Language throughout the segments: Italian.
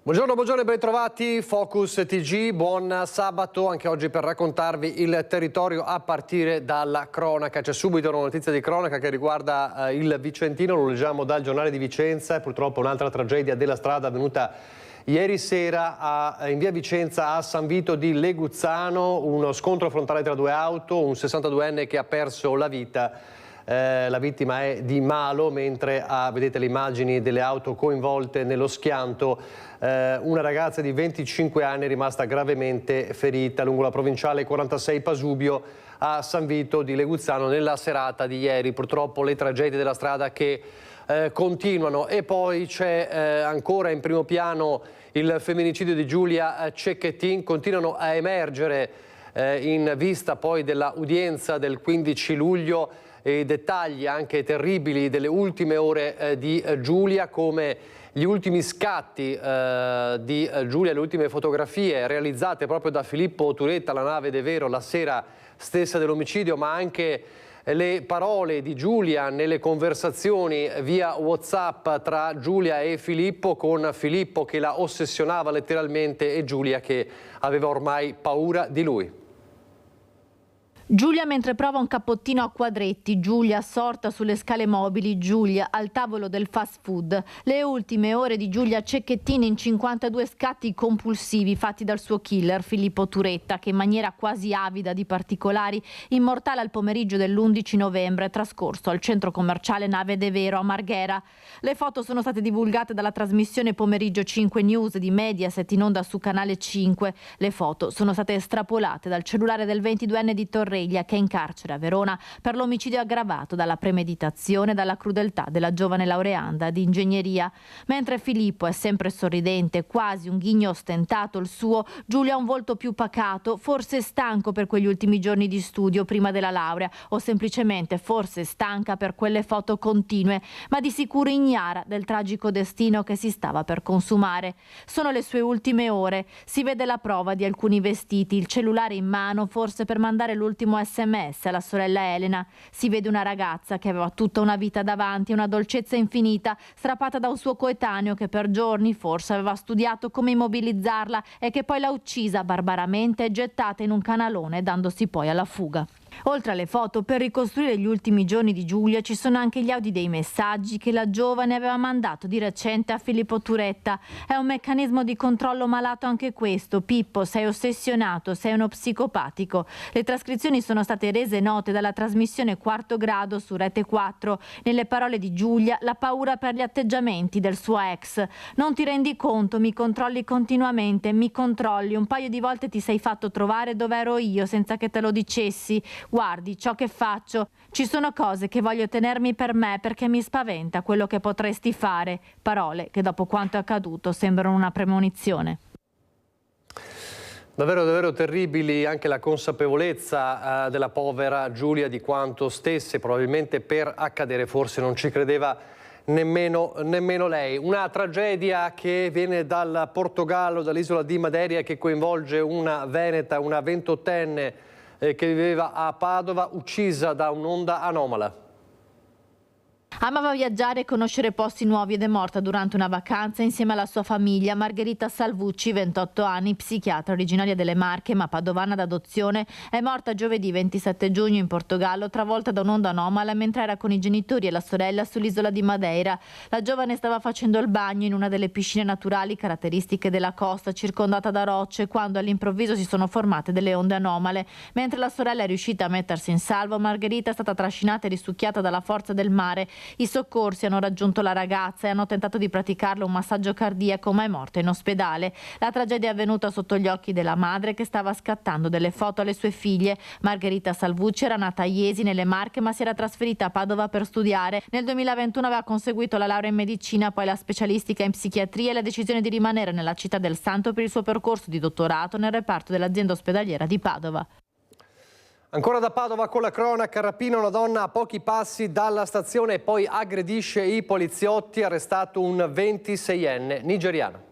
Buongiorno e ben trovati, Focus TG, buon sabato anche oggi per raccontarvi il territorio a partire dalla cronaca. C'è subito una notizia di cronaca che riguarda il Vicentino, lo leggiamo dal giornale di Vicenza, e purtroppo un'altra tragedia della strada avvenuta ieri sera in via Vicenza a San Vito di Leguzzano, uno scontro frontale tra due auto, un 62enne che ha perso la vita. La vittima è di Malo, mentre vedete le immagini delle auto coinvolte nello schianto. Una ragazza di 25 anni è rimasta gravemente ferita lungo la provinciale 46 Pasubio a San Vito di Leguzzano nella serata di ieri. Purtroppo le tragedie della strada che continuano. E poi c'è ancora in primo piano il femminicidio di Giulia Cecchettin. Continuano a emergere in vista poi dell'udienza del 15 luglio e dettagli anche terribili delle ultime ore di Giulia, come gli ultimi scatti di Giulia, le ultime fotografie realizzate proprio da Filippo Turetta, la nave De Vero, la sera stessa dell'omicidio, ma anche le parole di Giulia nelle conversazioni via WhatsApp tra Giulia e Filippo, con Filippo che la ossessionava letteralmente e Giulia che aveva ormai paura di lui. Giulia mentre prova un cappottino a quadretti, Giulia assorta sulle scale mobili, Giulia al tavolo del fast food. Le ultime ore di Giulia Cecchettin in 52 scatti compulsivi fatti dal suo killer Filippo Turetta, che in maniera quasi avida di particolari immortala il pomeriggio dell'11 novembre trascorso al centro commerciale Nave De Vero a Marghera. Le foto sono state divulgate dalla trasmissione Pomeriggio 5 News di Mediaset in onda su Canale 5. Le foto sono state estrapolate dal cellulare del 22enne di Torreglia, che è in carcere a Verona per l'omicidio aggravato dalla premeditazione e dalla crudeltà della giovane laureanda di ingegneria. Mentre Filippo è sempre sorridente, quasi un ghigno ostentato il suo, Giulia ha un volto più pacato, forse stanco per quegli ultimi giorni di studio prima della laurea, o semplicemente forse stanca per quelle foto continue, ma di sicuro ignara del tragico destino che si stava per consumare. Sono le sue ultime ore, si vede la prova di alcuni vestiti, il cellulare in mano, forse per mandare l'ultimo SMS alla sorella Elena. Si vede una ragazza che aveva tutta una vita davanti, una dolcezza infinita, strappata da un suo coetaneo che per giorni forse aveva studiato come immobilizzarla e che poi l'ha uccisa barbaramente e gettata in un canalone, dandosi poi alla fuga. Oltre alle foto, per ricostruire gli ultimi giorni di Giulia ci sono anche gli audio dei messaggi che la giovane aveva mandato di recente a Filippo Turetta. È un meccanismo di controllo malato anche questo. Pippo, sei ossessionato, sei uno psicopatico. Le trascrizioni sono state rese note dalla trasmissione Quarto Grado su Rete 4. Nelle parole di Giulia, la paura per gli atteggiamenti del suo ex. Non ti rendi conto, mi controlli continuamente, mi controlli. Un paio di volte ti sei fatto trovare dove ero io senza che te lo dicessi. Guardi, ciò che faccio, ci sono cose che voglio tenermi per me perché mi spaventa quello che potresti fare. Parole che dopo quanto è accaduto sembrano una premonizione. Davvero terribili, anche la consapevolezza della povera Giulia di quanto stesse probabilmente per accadere, forse non ci credeva nemmeno lei. Una tragedia che viene dal Portogallo, dall'isola di Madeira, che coinvolge una veneta, una 28enne che viveva a Padova, uccisa da un'onda anomala. Amava viaggiare e conoscere posti nuovi ed è morta durante una vacanza insieme alla sua famiglia. Margherita Salvucci, 28 anni, psichiatra originaria delle Marche ma padovana d'adozione, è morta giovedì 27 giugno in Portogallo, travolta da un'onda anomala mentre era con i genitori e la sorella sull'isola di Madeira. La giovane stava facendo il bagno in una delle piscine naturali caratteristiche della costa, circondata da rocce, quando all'improvviso si sono formate delle onde anomale. Mentre la sorella è riuscita a mettersi in salvo, Margherita è stata trascinata e risucchiata dalla forza del mare. I soccorsi hanno raggiunto la ragazza e hanno tentato di praticarle un massaggio cardiaco, ma è morta in ospedale. La tragedia è avvenuta sotto gli occhi della madre, che stava scattando delle foto alle sue figlie. Margherita Salvucci era nata a Iesi nelle Marche ma si era trasferita a Padova per studiare. Nel 2021 aveva conseguito la laurea in medicina, poi la specialistica in psichiatria e la decisione di rimanere nella città del Santo per il suo percorso di dottorato nel reparto dell'azienda ospedaliera di Padova. Ancora da Padova con la cronaca, rapina una donna a pochi passi dalla stazione e poi aggredisce i poliziotti, arrestato un 26enne nigeriano.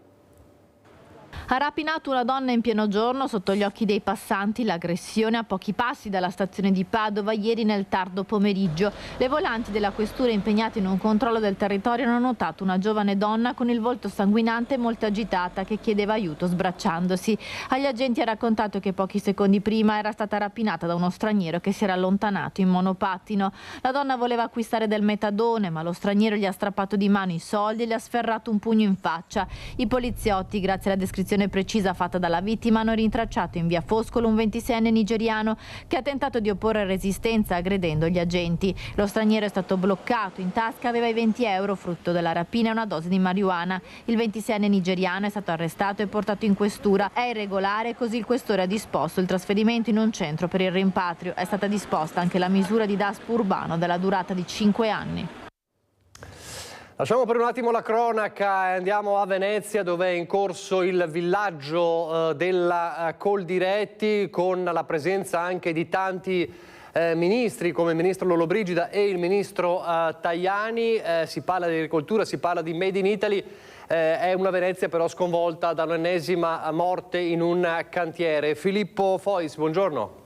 Ha rapinato una donna in pieno giorno sotto gli occhi dei passanti. L'aggressione a pochi passi dalla stazione di Padova ieri nel tardo pomeriggio. Le volanti della questura impegnate in un controllo del territorio hanno notato una giovane donna con il volto sanguinante e molto agitata che chiedeva aiuto sbracciandosi. Agli agenti ha raccontato che pochi secondi prima era stata rapinata da uno straniero che si era allontanato in monopattino. La donna voleva acquistare del metadone, ma lo straniero gli ha strappato di mano i soldi e le ha sferrato un pugno in faccia. I poliziotti, grazie alla descrizione precisa fatta dalla vittima, hanno rintracciato in via Foscolo un 26enne nigeriano che ha tentato di opporre resistenza aggredendo gli agenti. Lo straniero è stato bloccato, in tasca aveva i 20 euro frutto della rapina e una dose di marijuana. Il 26enne nigeriano è stato arrestato e portato in questura. È irregolare, così il questore ha disposto il trasferimento in un centro per il rimpatrio. È stata disposta anche la misura di Daspo urbano della durata di 5 anni. Lasciamo per un attimo la cronaca e andiamo a Venezia, dove è in corso il villaggio della Coldiretti, con la presenza anche di tanti ministri come il ministro Lollobrigida e il ministro Tajani. Si parla di agricoltura, si parla di Made in Italy. È una Venezia però sconvolta da un'ennesima morte in un cantiere. Filippo Fois, buongiorno.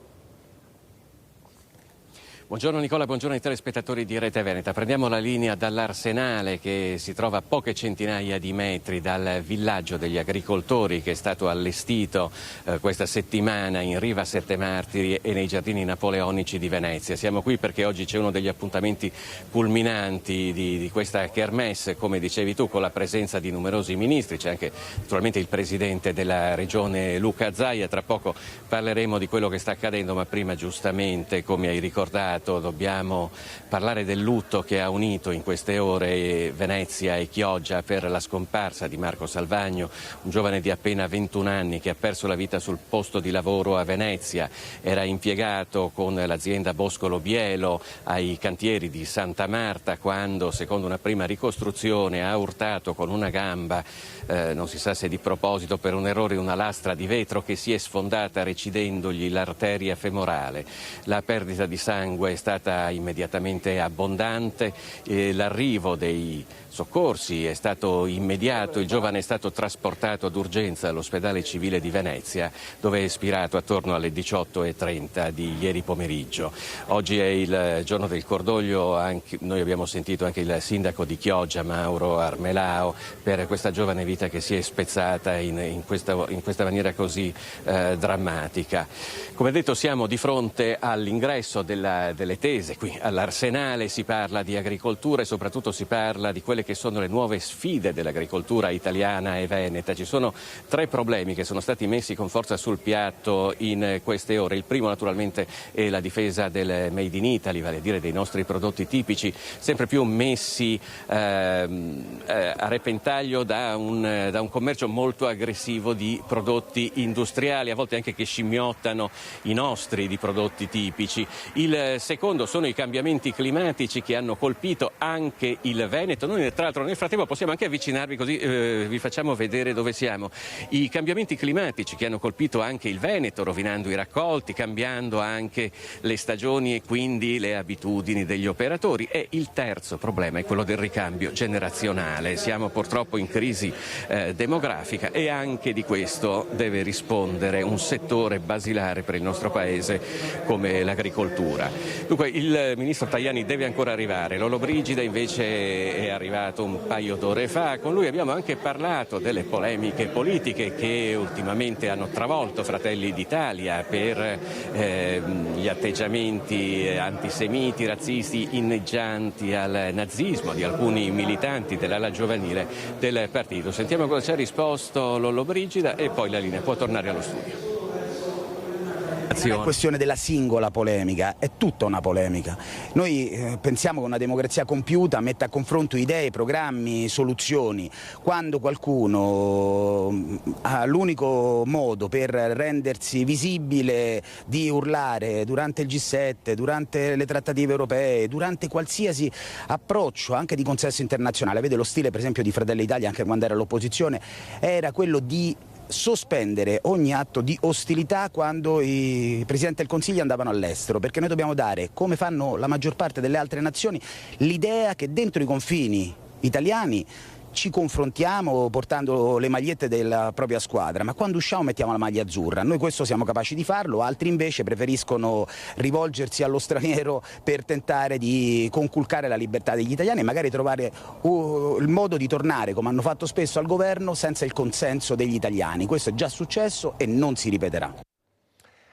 Buongiorno Nicola, buongiorno ai telespettatori di Rete Veneta. Prendiamo la linea dall'Arsenale, che si trova a poche centinaia di metri dal villaggio degli agricoltori, che è stato allestito questa settimana in Riva Sette Martiri e nei giardini napoleonici di Venezia. Siamo qui perché oggi c'è uno degli appuntamenti culminanti di questa kermesse, come dicevi tu, con la presenza di numerosi ministri. C'è anche naturalmente il presidente della regione Luca Zaia. Tra poco parleremo di quello che sta accadendo, ma prima, giustamente, come hai ricordato, dobbiamo parlare del lutto che ha unito in queste ore Venezia e Chioggia per la scomparsa di Marco Salvagno, un giovane di appena 21 anni che ha perso la vita sul posto di lavoro a Venezia. Era impiegato con l'azienda Boscolo Bielo ai cantieri di Santa Marta quando, secondo una prima ricostruzione, ha urtato con una gamba, non si sa se di proposito, per un errore, una lastra di vetro che si è sfondata recidendogli l'arteria femorale. La perdita di sangue è stata immediatamente abbondante, l'arrivo dei soccorsi è stato immediato, il giovane è stato trasportato d'urgenza all'ospedale civile di Venezia, dove è espirato attorno alle 18:30 di ieri pomeriggio. Oggi è il giorno del cordoglio, noi abbiamo sentito anche il sindaco di Chioggia, Mauro Armelao, per questa giovane vita che si è spezzata in questa maniera così drammatica. Come detto, siamo di fronte all'ingresso delle tese. Qui all'Arsenale si parla di agricoltura e soprattutto si parla di quelle che sono le nuove sfide dell'agricoltura italiana e veneta. Ci sono 3 problemi che sono stati messi con forza sul piatto in queste ore. Il primo naturalmente è la difesa del Made in Italy, vale a dire dei nostri prodotti tipici, sempre più messi a repentaglio da un commercio molto aggressivo di prodotti industriali, a volte anche che scimmiottano i nostri di prodotti tipici. Il secondo sono i cambiamenti climatici che hanno colpito anche il Veneto. Noi tra l'altro nel frattempo possiamo anche avvicinarvi, così vi facciamo vedere dove siamo. I cambiamenti climatici che hanno colpito anche il Veneto, rovinando i raccolti, cambiando anche le stagioni e quindi le abitudini degli operatori. E il terzo problema è quello del ricambio generazionale. Siamo purtroppo in crisi demografica e anche di questo deve rispondere un settore basilare per il nostro Paese come l'agricoltura. Dunque il ministro Tajani deve ancora arrivare, Lollobrigida invece è arrivato un paio d'ore fa. Con lui abbiamo anche parlato delle polemiche politiche che ultimamente hanno travolto Fratelli d'Italia per gli atteggiamenti antisemiti, razzisti, inneggianti al nazismo di alcuni militanti dell'ala giovanile del partito. Sentiamo cosa ci ha risposto Lollobrigida e poi la linea può tornare allo studio. Non è questione della singola polemica, è tutta una polemica. Noi pensiamo che una democrazia compiuta metta a confronto idee, programmi, soluzioni. Quando qualcuno ha l'unico modo per rendersi visibile di urlare durante il G7, durante le trattative europee, durante qualsiasi approccio anche di consesso internazionale, vede lo stile per esempio di Fratelli d'Italia anche quando era all'opposizione, era quello di sospendere ogni atto di ostilità quando i Presidenti del Consiglio andavano all'estero, perché noi dobbiamo dare, come fanno la maggior parte delle altre nazioni, l'idea che dentro i confini italiani ci confrontiamo portando le magliette della propria squadra, ma quando usciamo mettiamo la maglia azzurra. Noi questo siamo capaci di farlo, altri invece preferiscono rivolgersi allo straniero per tentare di conculcare la libertà degli italiani e magari trovare il modo di tornare, come hanno fatto spesso, al governo senza il consenso degli italiani. Questo è già successo e non si ripeterà.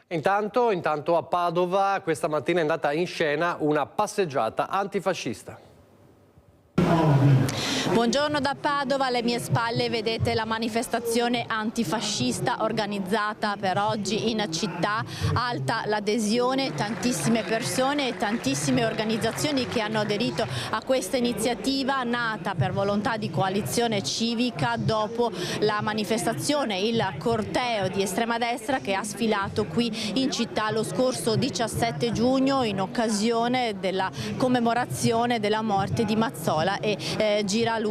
Intanto a Padova questa mattina è andata in scena una passeggiata antifascista. Buongiorno da Padova, alle mie spalle vedete la manifestazione antifascista organizzata per oggi in città. Alta l'adesione, tantissime persone e tantissime organizzazioni che hanno aderito a questa iniziativa nata per volontà di coalizione civica dopo la manifestazione, il corteo di estrema destra che ha sfilato qui in città lo scorso 17 giugno in occasione della commemorazione della morte di Mazzola e Giralucci,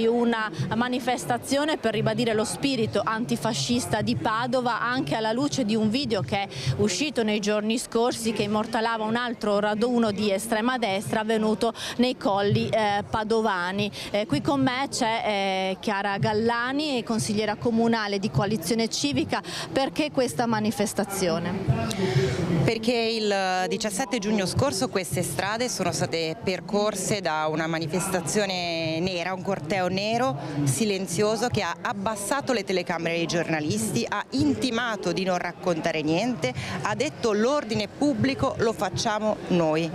una manifestazione per ribadire lo spirito antifascista di Padova anche alla luce di un video che è uscito nei giorni scorsi che immortalava un altro raduno di estrema destra avvenuto nei colli padovani. Qui con me c'è Chiara Gallani, consigliera comunale di Coalizione Civica. Perché questa manifestazione? Perché il 17 giugno scorso queste strade sono state percorse da una manifestazione nera, un corteo nero silenzioso che ha abbassato le telecamere dei giornalisti, ha intimato di non raccontare niente, ha detto l'ordine pubblico lo facciamo noi.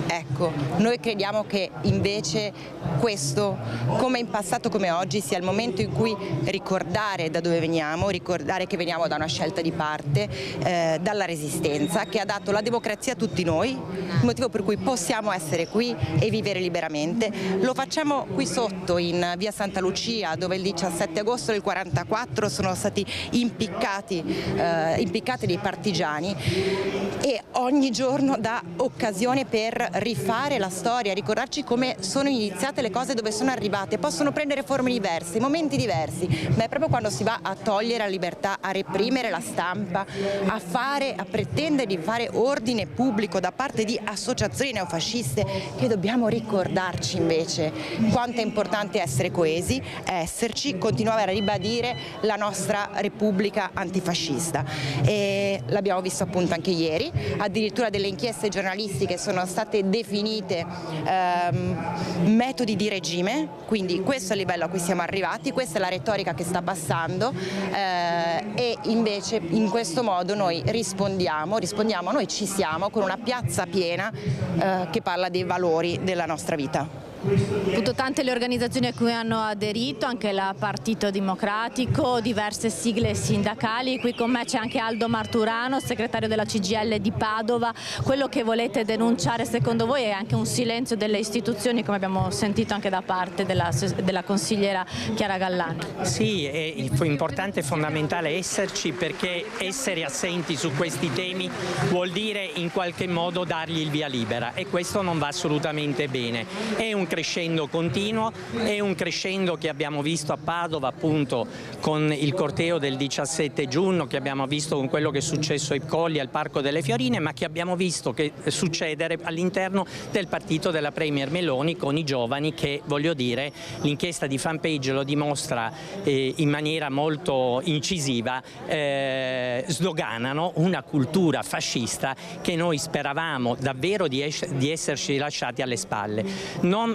Ecco, noi crediamo che invece questo, come in passato come oggi, sia il momento in cui ricordare da dove veniamo, ricordare che veniamo da una scelta di parte, dalla resistenza, che ha dato la democrazia a tutti noi, il motivo per cui possiamo essere qui e vivere liberamente. Lo facciamo qui sotto in via Santa Lucia, dove il 17 agosto del 1944 sono stati impiccati dei partigiani, e ogni giorno dà occasione per rifare la storia, ricordarci come sono iniziate le cose, dove sono arrivate. Possono prendere forme diverse, momenti diversi, ma è proprio quando si va a togliere la libertà, a reprimere la stampa, a pretendere di fare ordine pubblico da parte di associazioni neofasciste, che dobbiamo ricordarci invece quanto è importante essere coesi, esserci, continuare a ribadire la nostra Repubblica antifascista. E l'abbiamo visto appunto anche ieri, addirittura delle inchieste giornalistiche sono state definite metodi di regime, quindi questo è il livello a cui siamo arrivati, questa è la retorica che sta passando, e invece in questo modo noi rispondiamo, noi ci siamo con una piazza piena che parla dei valori della nostra vita. Appunto tante le organizzazioni a cui hanno aderito, anche il Partito Democratico, diverse sigle sindacali. Qui con me c'è anche Aldo Marturano, segretario della CGIL di Padova. Quello che volete denunciare secondo voi è anche un silenzio delle istituzioni, come abbiamo sentito anche da parte della consigliera Chiara Gallani? Sì, è importante e fondamentale esserci, perché essere assenti su questi temi vuol dire in qualche modo dargli il via libera, e questo non va assolutamente bene. È un crescendo continuo, è un crescendo che abbiamo visto a Padova appunto con il corteo del 17 giugno, che abbiamo visto con quello che è successo ai Colli, al Parco delle Fiorine, ma che abbiamo visto che succedere all'interno del partito della Premier Meloni con i giovani che, voglio dire, l'inchiesta di Fanpage lo dimostra in maniera molto incisiva, sdoganano una cultura fascista che noi speravamo davvero di esserci lasciati alle spalle.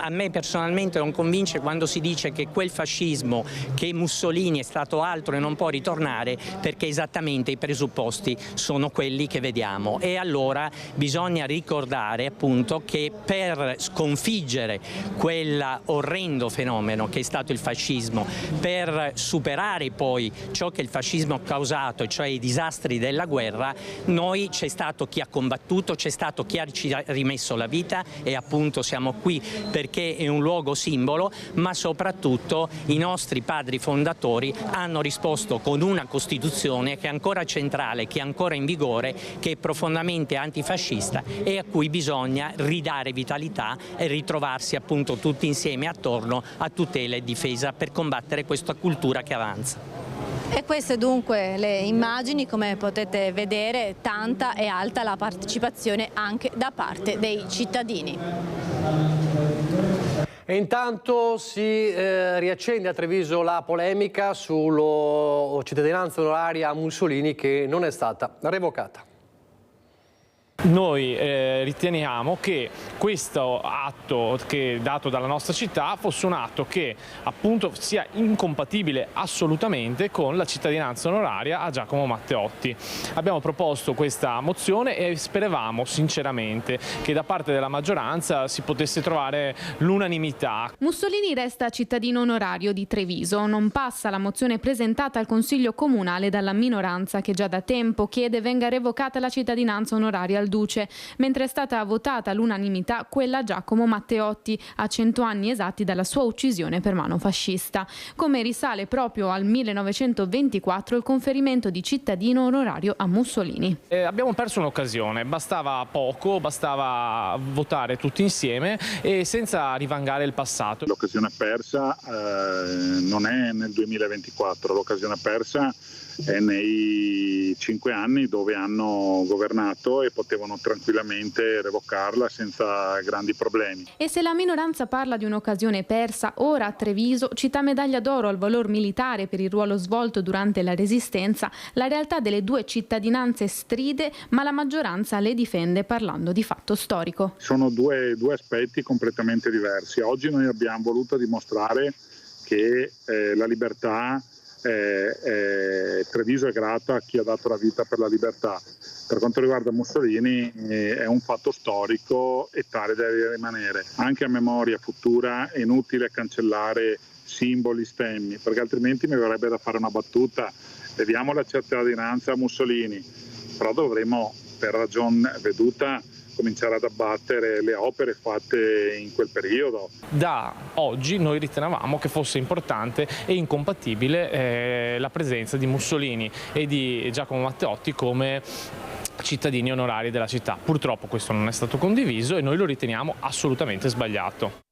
A me personalmente non convince quando si dice che quel fascismo, che Mussolini è stato altro e non può ritornare, perché esattamente i presupposti sono quelli che vediamo. E allora bisogna ricordare appunto che per sconfiggere quel orrendo fenomeno che è stato il fascismo, per superare poi ciò che il fascismo ha causato, cioè i disastri della guerra, noi c'è stato chi ha combattuto, c'è stato chi ci ha rimesso la vita, e appunto siamo qui perché è un luogo simbolo, ma soprattutto i nostri padri fondatori hanno risposto con una Costituzione che è ancora centrale, che è ancora in vigore, che è profondamente antifascista e a cui bisogna ridare vitalità e ritrovarsi appunto tutti insieme attorno a tutela e difesa per combattere questa cultura che avanza. E queste dunque le immagini, come potete vedere, tanta e alta la partecipazione anche da parte dei cittadini. E intanto si riaccende a Treviso la polemica sulla cittadinanza onoraria a Mussolini, che non è stata revocata. Noi riteniamo che questo atto che dato dalla nostra città fosse un atto che appunto sia incompatibile assolutamente con la cittadinanza onoraria a Giacomo Matteotti. Abbiamo proposto questa mozione e speravamo sinceramente che da parte della maggioranza si potesse trovare l'unanimità. Mussolini resta cittadino onorario di Treviso. Non passa la mozione presentata al Consiglio Comunale dalla minoranza, che già da tempo chiede venga revocata la cittadinanza onoraria al Duce, mentre è stata votata all'unanimità quella a Giacomo Matteotti a 100 anni esatti dalla sua uccisione per mano fascista. Come risale proprio al 1924 il conferimento di cittadino onorario a Mussolini. Abbiamo perso un'occasione, bastava poco, bastava votare tutti insieme e senza rivangare il passato. L'occasione persa non è nel 2024, l'occasione persa è nei 5 anni dove hanno governato e potevano tranquillamente revocarla senza grandi problemi. E se la minoranza parla di un'occasione persa, ora a Treviso, città medaglia d'oro al valor militare per il ruolo svolto durante la Resistenza, la realtà delle due cittadinanze stride, ma la maggioranza le difende parlando di fatto storico. Sono due aspetti completamente diversi. Oggi noi abbiamo voluto dimostrare che la libertà Treviso è grata a chi ha dato la vita per la libertà. Per quanto riguarda Mussolini è un fatto storico e tale deve rimanere. Anche a memoria futura è inutile cancellare simboli, stemmi, perché altrimenti mi verrebbe da fare una battuta: vediamo la cittadinanza a Mussolini, però dovremo, per ragion veduta, cominciare ad abbattere le opere fatte in quel periodo. Da oggi noi ritenevamo che fosse importante e incompatibile la presenza di Mussolini e di Giacomo Matteotti come cittadini onorari della città. Purtroppo questo non è stato condiviso e noi lo riteniamo assolutamente sbagliato.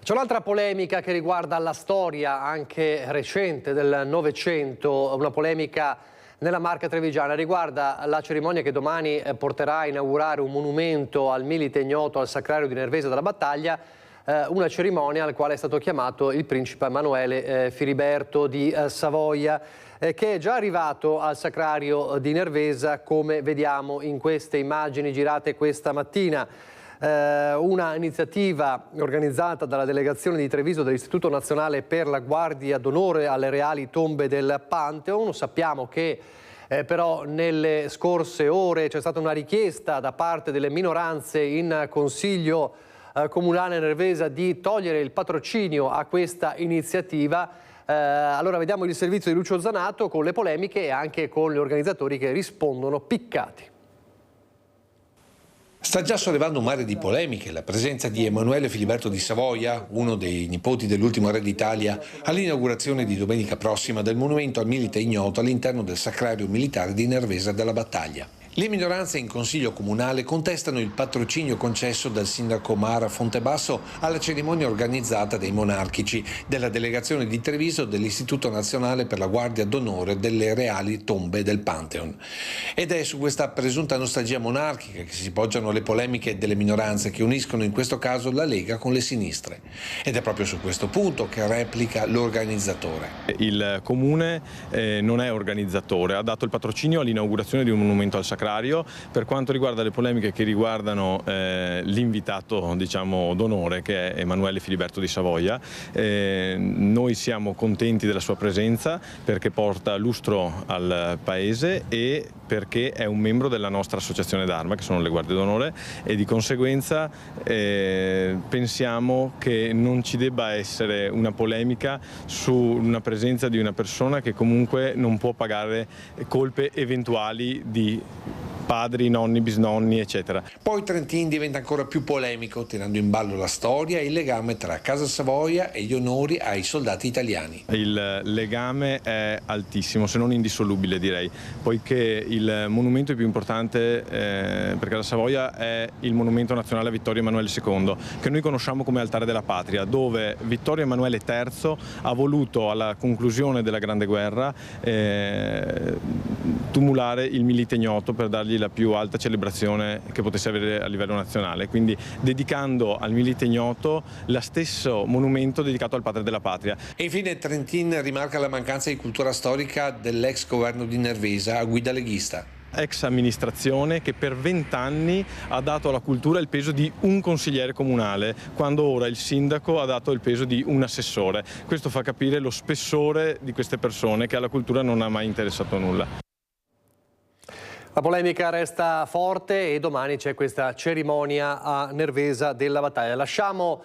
C'è un'altra polemica che riguarda la storia anche recente del Novecento, una polemica nella Marca trevigiana, riguarda la cerimonia che domani porterà a inaugurare un monumento al milite ignoto al Sacrario di Nervesa della Battaglia, una cerimonia al quale è stato chiamato il principe Emanuele Filiberto di Savoia, che è già arrivato al Sacrario di Nervesa, come vediamo in queste immagini girate questa mattina. Una iniziativa organizzata dalla delegazione di Treviso dell'Istituto Nazionale per la Guardia d'Onore alle Reali Tombe del Pantheon. Sappiamo che però nelle scorse ore c'è stata una richiesta da parte delle minoranze in Consiglio Comunale Nervesa di togliere il patrocinio a questa iniziativa. Allora vediamo il servizio di Lucio Zanato con le polemiche e anche con gli organizzatori che rispondono piccati. Sta già sollevando un mare di polemiche la presenza di Emanuele Filiberto di Savoia, uno dei nipoti dell'ultimo re d'Italia, all'inaugurazione di domenica prossima del monumento al milite ignoto all'interno del Sacrario Militare di Nervesa della Battaglia. Le minoranze in Consiglio Comunale contestano il patrocinio concesso dal sindaco Mara Fontebasso alla cerimonia organizzata dai monarchici della delegazione di Treviso dell'Istituto Nazionale per la Guardia d'Onore delle Reali Tombe del Pantheon. Ed è su questa presunta nostalgia monarchica che si poggiano le polemiche delle minoranze che uniscono in questo caso la Lega con le sinistre. Ed è proprio su questo punto che replica l'organizzatore. Il Comune non è organizzatore, ha dato il patrocinio all'inaugurazione di un monumento al Sacrario. Per quanto riguarda le polemiche che riguardano l'invitato, diciamo, d'onore, che è Emanuele Filiberto di Savoia, noi siamo contenti della sua presenza perché porta lustro al paese e perché è un membro della nostra associazione d'Arma, che sono le Guardie d'Onore, e di conseguenza pensiamo che non ci debba essere una polemica su una presenza di una persona che comunque non può pagare colpe eventuali di padri, nonni, bisnonni, eccetera. Poi Trentin diventa ancora più polemico, tenendo in ballo la storia e il legame tra Casa Savoia e gli onori ai soldati italiani. Il legame è altissimo, se non indissolubile direi, poiché il monumento più importante per Casa Savoia è il monumento nazionale a Vittorio Emanuele II, che noi conosciamo come altare della patria, dove Vittorio Emanuele III ha voluto alla conclusione della Grande Guerra tumulare il Milite Ignoto per dargli la più alta celebrazione che potesse avere a livello nazionale, quindi dedicando al Milite Ignoto lo stesso monumento dedicato al padre della patria. E infine Trentin rimarca la mancanza di cultura storica dell'ex governo di Nervesa a guida leghista. Ex amministrazione che per 20 anni ha dato alla cultura il peso di un consigliere comunale, quando ora il sindaco ha dato il peso di un assessore. Questo fa capire lo spessore di queste persone che alla cultura non ha mai interessato nulla. La polemica resta forte e domani c'è questa cerimonia a Nervesa della Battaglia. Lasciamo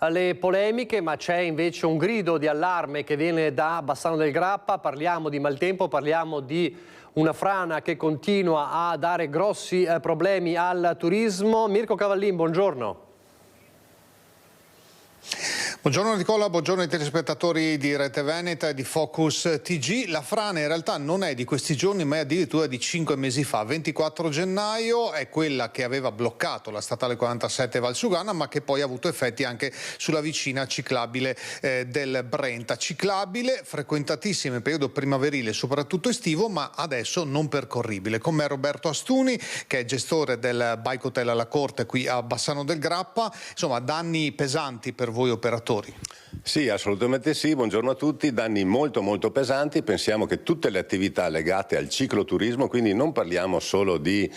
le polemiche, ma c'è invece un grido di allarme che viene da Bassano del Grappa. Parliamo di maltempo, parliamo di una frana che continua a dare grossi problemi al turismo. Mirko Cavallin, buongiorno. Buongiorno Nicola, buongiorno ai telespettatori di Rete Veneta e di Focus TG. La frana in realtà non è di questi giorni, ma è addirittura di 5 mesi fa. 24 gennaio è quella che aveva bloccato la statale 47 Valsugana, ma che poi ha avuto effetti anche sulla vicina ciclabile del Brenta. Ciclabile, frequentatissima in periodo primaverile, soprattutto estivo, ma adesso non percorribile. Con me Roberto Astuni, che è gestore del Bike Hotel alla Corte qui a Bassano del Grappa. Insomma, danni pesanti per voi operatori. Sì, assolutamente sì, buongiorno a tutti, danni molto pesanti. Pensiamo che tutte le attività legate al cicloturismo, quindi non parliamo solo di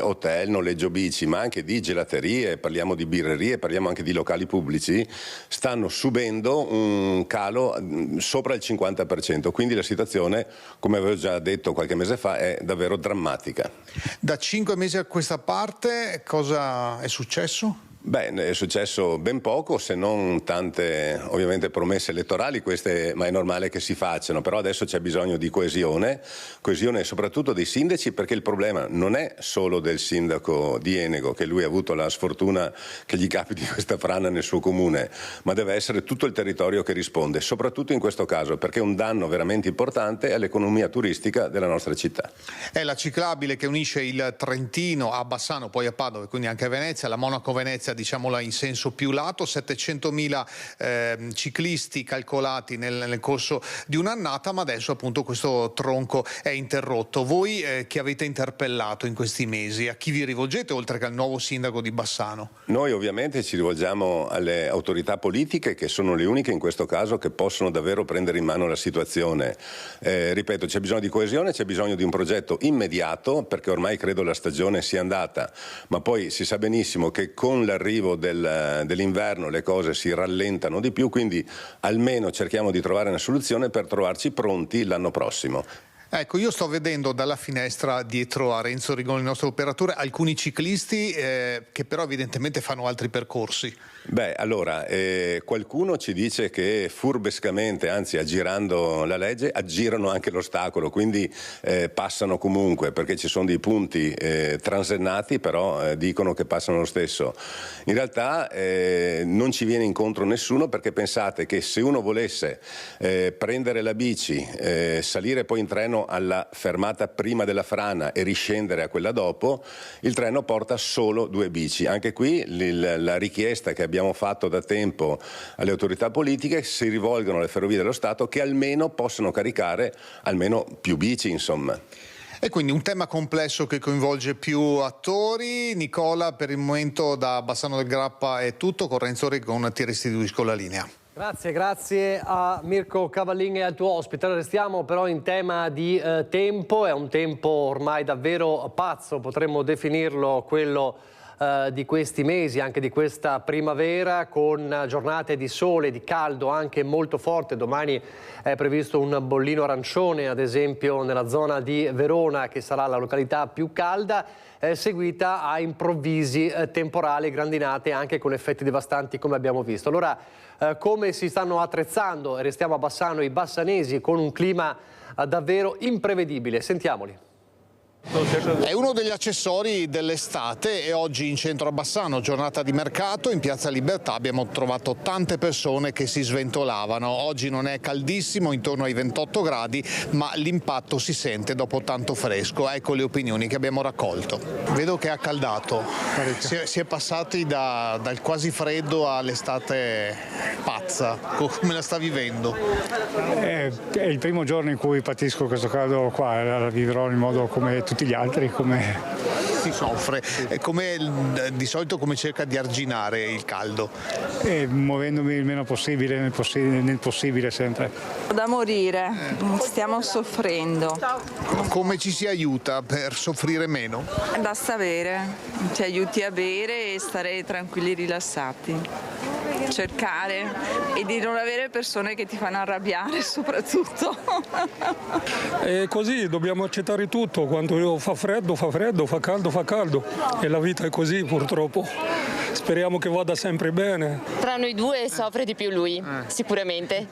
hotel, noleggio bici, ma anche di gelaterie, parliamo di birrerie, parliamo anche di locali pubblici, stanno subendo un calo sopra il 50%, quindi la situazione, come avevo già detto qualche mese fa, è davvero drammatica. Da 5 mesi a questa parte cosa è successo? Beh, è successo ben poco, se non tante ovviamente promesse elettorali, queste, ma è normale che si facciano, però adesso c'è bisogno di coesione soprattutto dei sindaci, perché il problema non è solo del sindaco di Enego, che lui ha avuto la sfortuna che gli capiti questa frana nel suo comune, ma deve essere tutto il territorio che risponde, soprattutto in questo caso, perché un danno veramente importante all'economia turistica della nostra città. È la ciclabile che unisce il Trentino a Bassano, poi a Padova e quindi anche a Venezia, la Monaco-Venezia, diciamola in senso più lato, 700.000 ciclisti calcolati nel corso di un'annata, ma adesso appunto questo tronco è interrotto. Voi che avete interpellato in questi mesi, a chi vi rivolgete oltre che al nuovo sindaco di Bassano? Noi ovviamente ci rivolgiamo alle autorità politiche, che sono le uniche in questo caso che possono davvero prendere in mano la situazione. Ripeto, c'è bisogno di coesione, c'è bisogno di un progetto immediato, perché ormai credo la stagione sia andata, ma poi si sa benissimo che con l'arrivo dell'inverno le cose si rallentano di più, quindi almeno cerchiamo di trovare una soluzione per trovarci pronti l'anno prossimo. Ecco, io sto vedendo dalla finestra dietro a Renzo Rigoni, il nostro operatore, alcuni ciclisti che però evidentemente fanno altri percorsi. Beh, allora, qualcuno ci dice che furbescamente, anzi aggirando la legge, aggirano anche l'ostacolo, quindi passano comunque, perché ci sono dei punti transennati, però dicono che passano lo stesso. In realtà non ci viene incontro nessuno, perché pensate che se uno volesse prendere la bici, salire poi in treno alla fermata prima della frana e riscendere a quella dopo, il treno porta solo 2 bici. Anche qui la richiesta che abbiamo fatto da tempo alle autorità politiche, si rivolgono alle ferrovie dello Stato che almeno possano caricare almeno più bici, insomma. E quindi un tema complesso che coinvolge più attori. Nicola, per il momento da Bassano del Grappa è tutto, con Renzo Rigoni ti restituisco la linea. Grazie a Mirko Cavallin e al tuo ospite. Restiamo però in tema di tempo, è un tempo ormai davvero pazzo, potremmo definirlo quello di questi mesi, anche di questa primavera, con giornate di sole, di caldo anche molto forte. Domani è previsto un bollino arancione, ad esempio nella zona di Verona, che sarà la località più calda, seguita a improvvisi temporali, grandinate anche con effetti devastanti come abbiamo visto. Allora, come si stanno attrezzando, restiamo a Bassano, i bassanesi con un clima davvero imprevedibile? Sentiamoli. È uno degli accessori dell'estate e oggi in centro a Bassano, giornata di mercato, in Piazza Libertà abbiamo trovato tante persone che si sventolavano. Oggi non è caldissimo, intorno ai 28 gradi, ma l'impatto si sente dopo tanto fresco. Ecco le opinioni che abbiamo raccolto. Vedo che è accaldato, si è passati dal quasi freddo all'estate pazza. Come la sta vivendo? È il primo giorno in cui patisco questo caldo qua, la vivrò in modo come tutti gli altri. Si soffre. Di solito come cerca di arginare il caldo? Muovendomi il meno possibile, nel possibile sempre. Da morire, stiamo soffrendo. Come ci si aiuta per soffrire meno? Basta bere, ci aiuti a bere e stare tranquilli e rilassati. Cercare e di non avere persone che ti fanno arrabbiare soprattutto. E così dobbiamo accettare tutto, quando fa freddo, fa caldo e la vita è così purtroppo. Speriamo che vada sempre bene. Tra noi due soffre di più lui, sicuramente.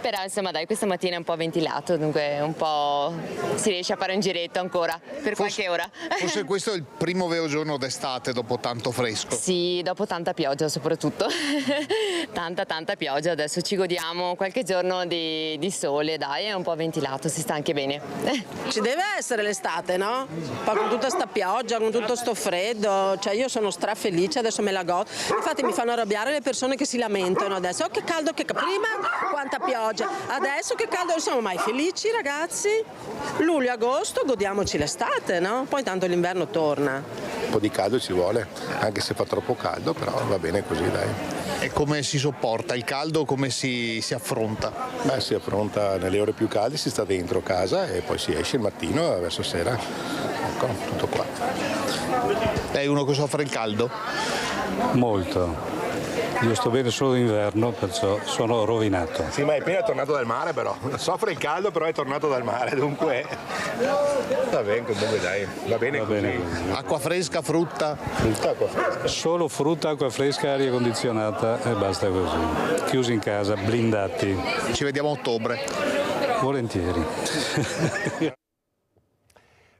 Però insomma dai, questa mattina è un po' ventilato, dunque un po' si riesce a fare un giretto ancora per qualche ora. Forse questo è il primo vero giorno d'estate dopo tanto fresco. Sì, dopo tanta pioggia soprattutto. tanta pioggia, adesso ci godiamo qualche giorno di sole, dai, è un po' ventilato, si sta anche bene. Ci deve essere l'estate, no? Poi con tutta sta pioggia, con tutto sto freddo, cioè io sono strafelice, adesso me la godo. Infatti mi fanno arrabbiare le persone che si lamentano adesso. Oh, che caldo, prima quanta pioggia, adesso che caldo, non siamo mai felici ragazzi? Luglio, agosto, godiamoci l'estate, no? Poi tanto l'inverno torna. Un po' di caldo ci vuole, anche se fa troppo caldo, però va bene così, dai. E come si sopporta il caldo, come si affronta? Beh, si affronta nelle ore più calde, si sta dentro casa e poi si esce il mattino verso sera. Ecco, tutto qua. Lei è uno che soffre il caldo? Molto. Io sto bene solo d'inverno, perciò sono rovinato. Sì, ma è appena tornato dal mare però. Soffre il caldo però è tornato dal mare, dunque va bene, comunque dai, va bene così. Acqua fresca, frutta? Frutta, acqua fresca. Solo frutta, acqua fresca, aria condizionata e basta così. Chiusi in casa, blindati. Ci vediamo a ottobre. Volentieri.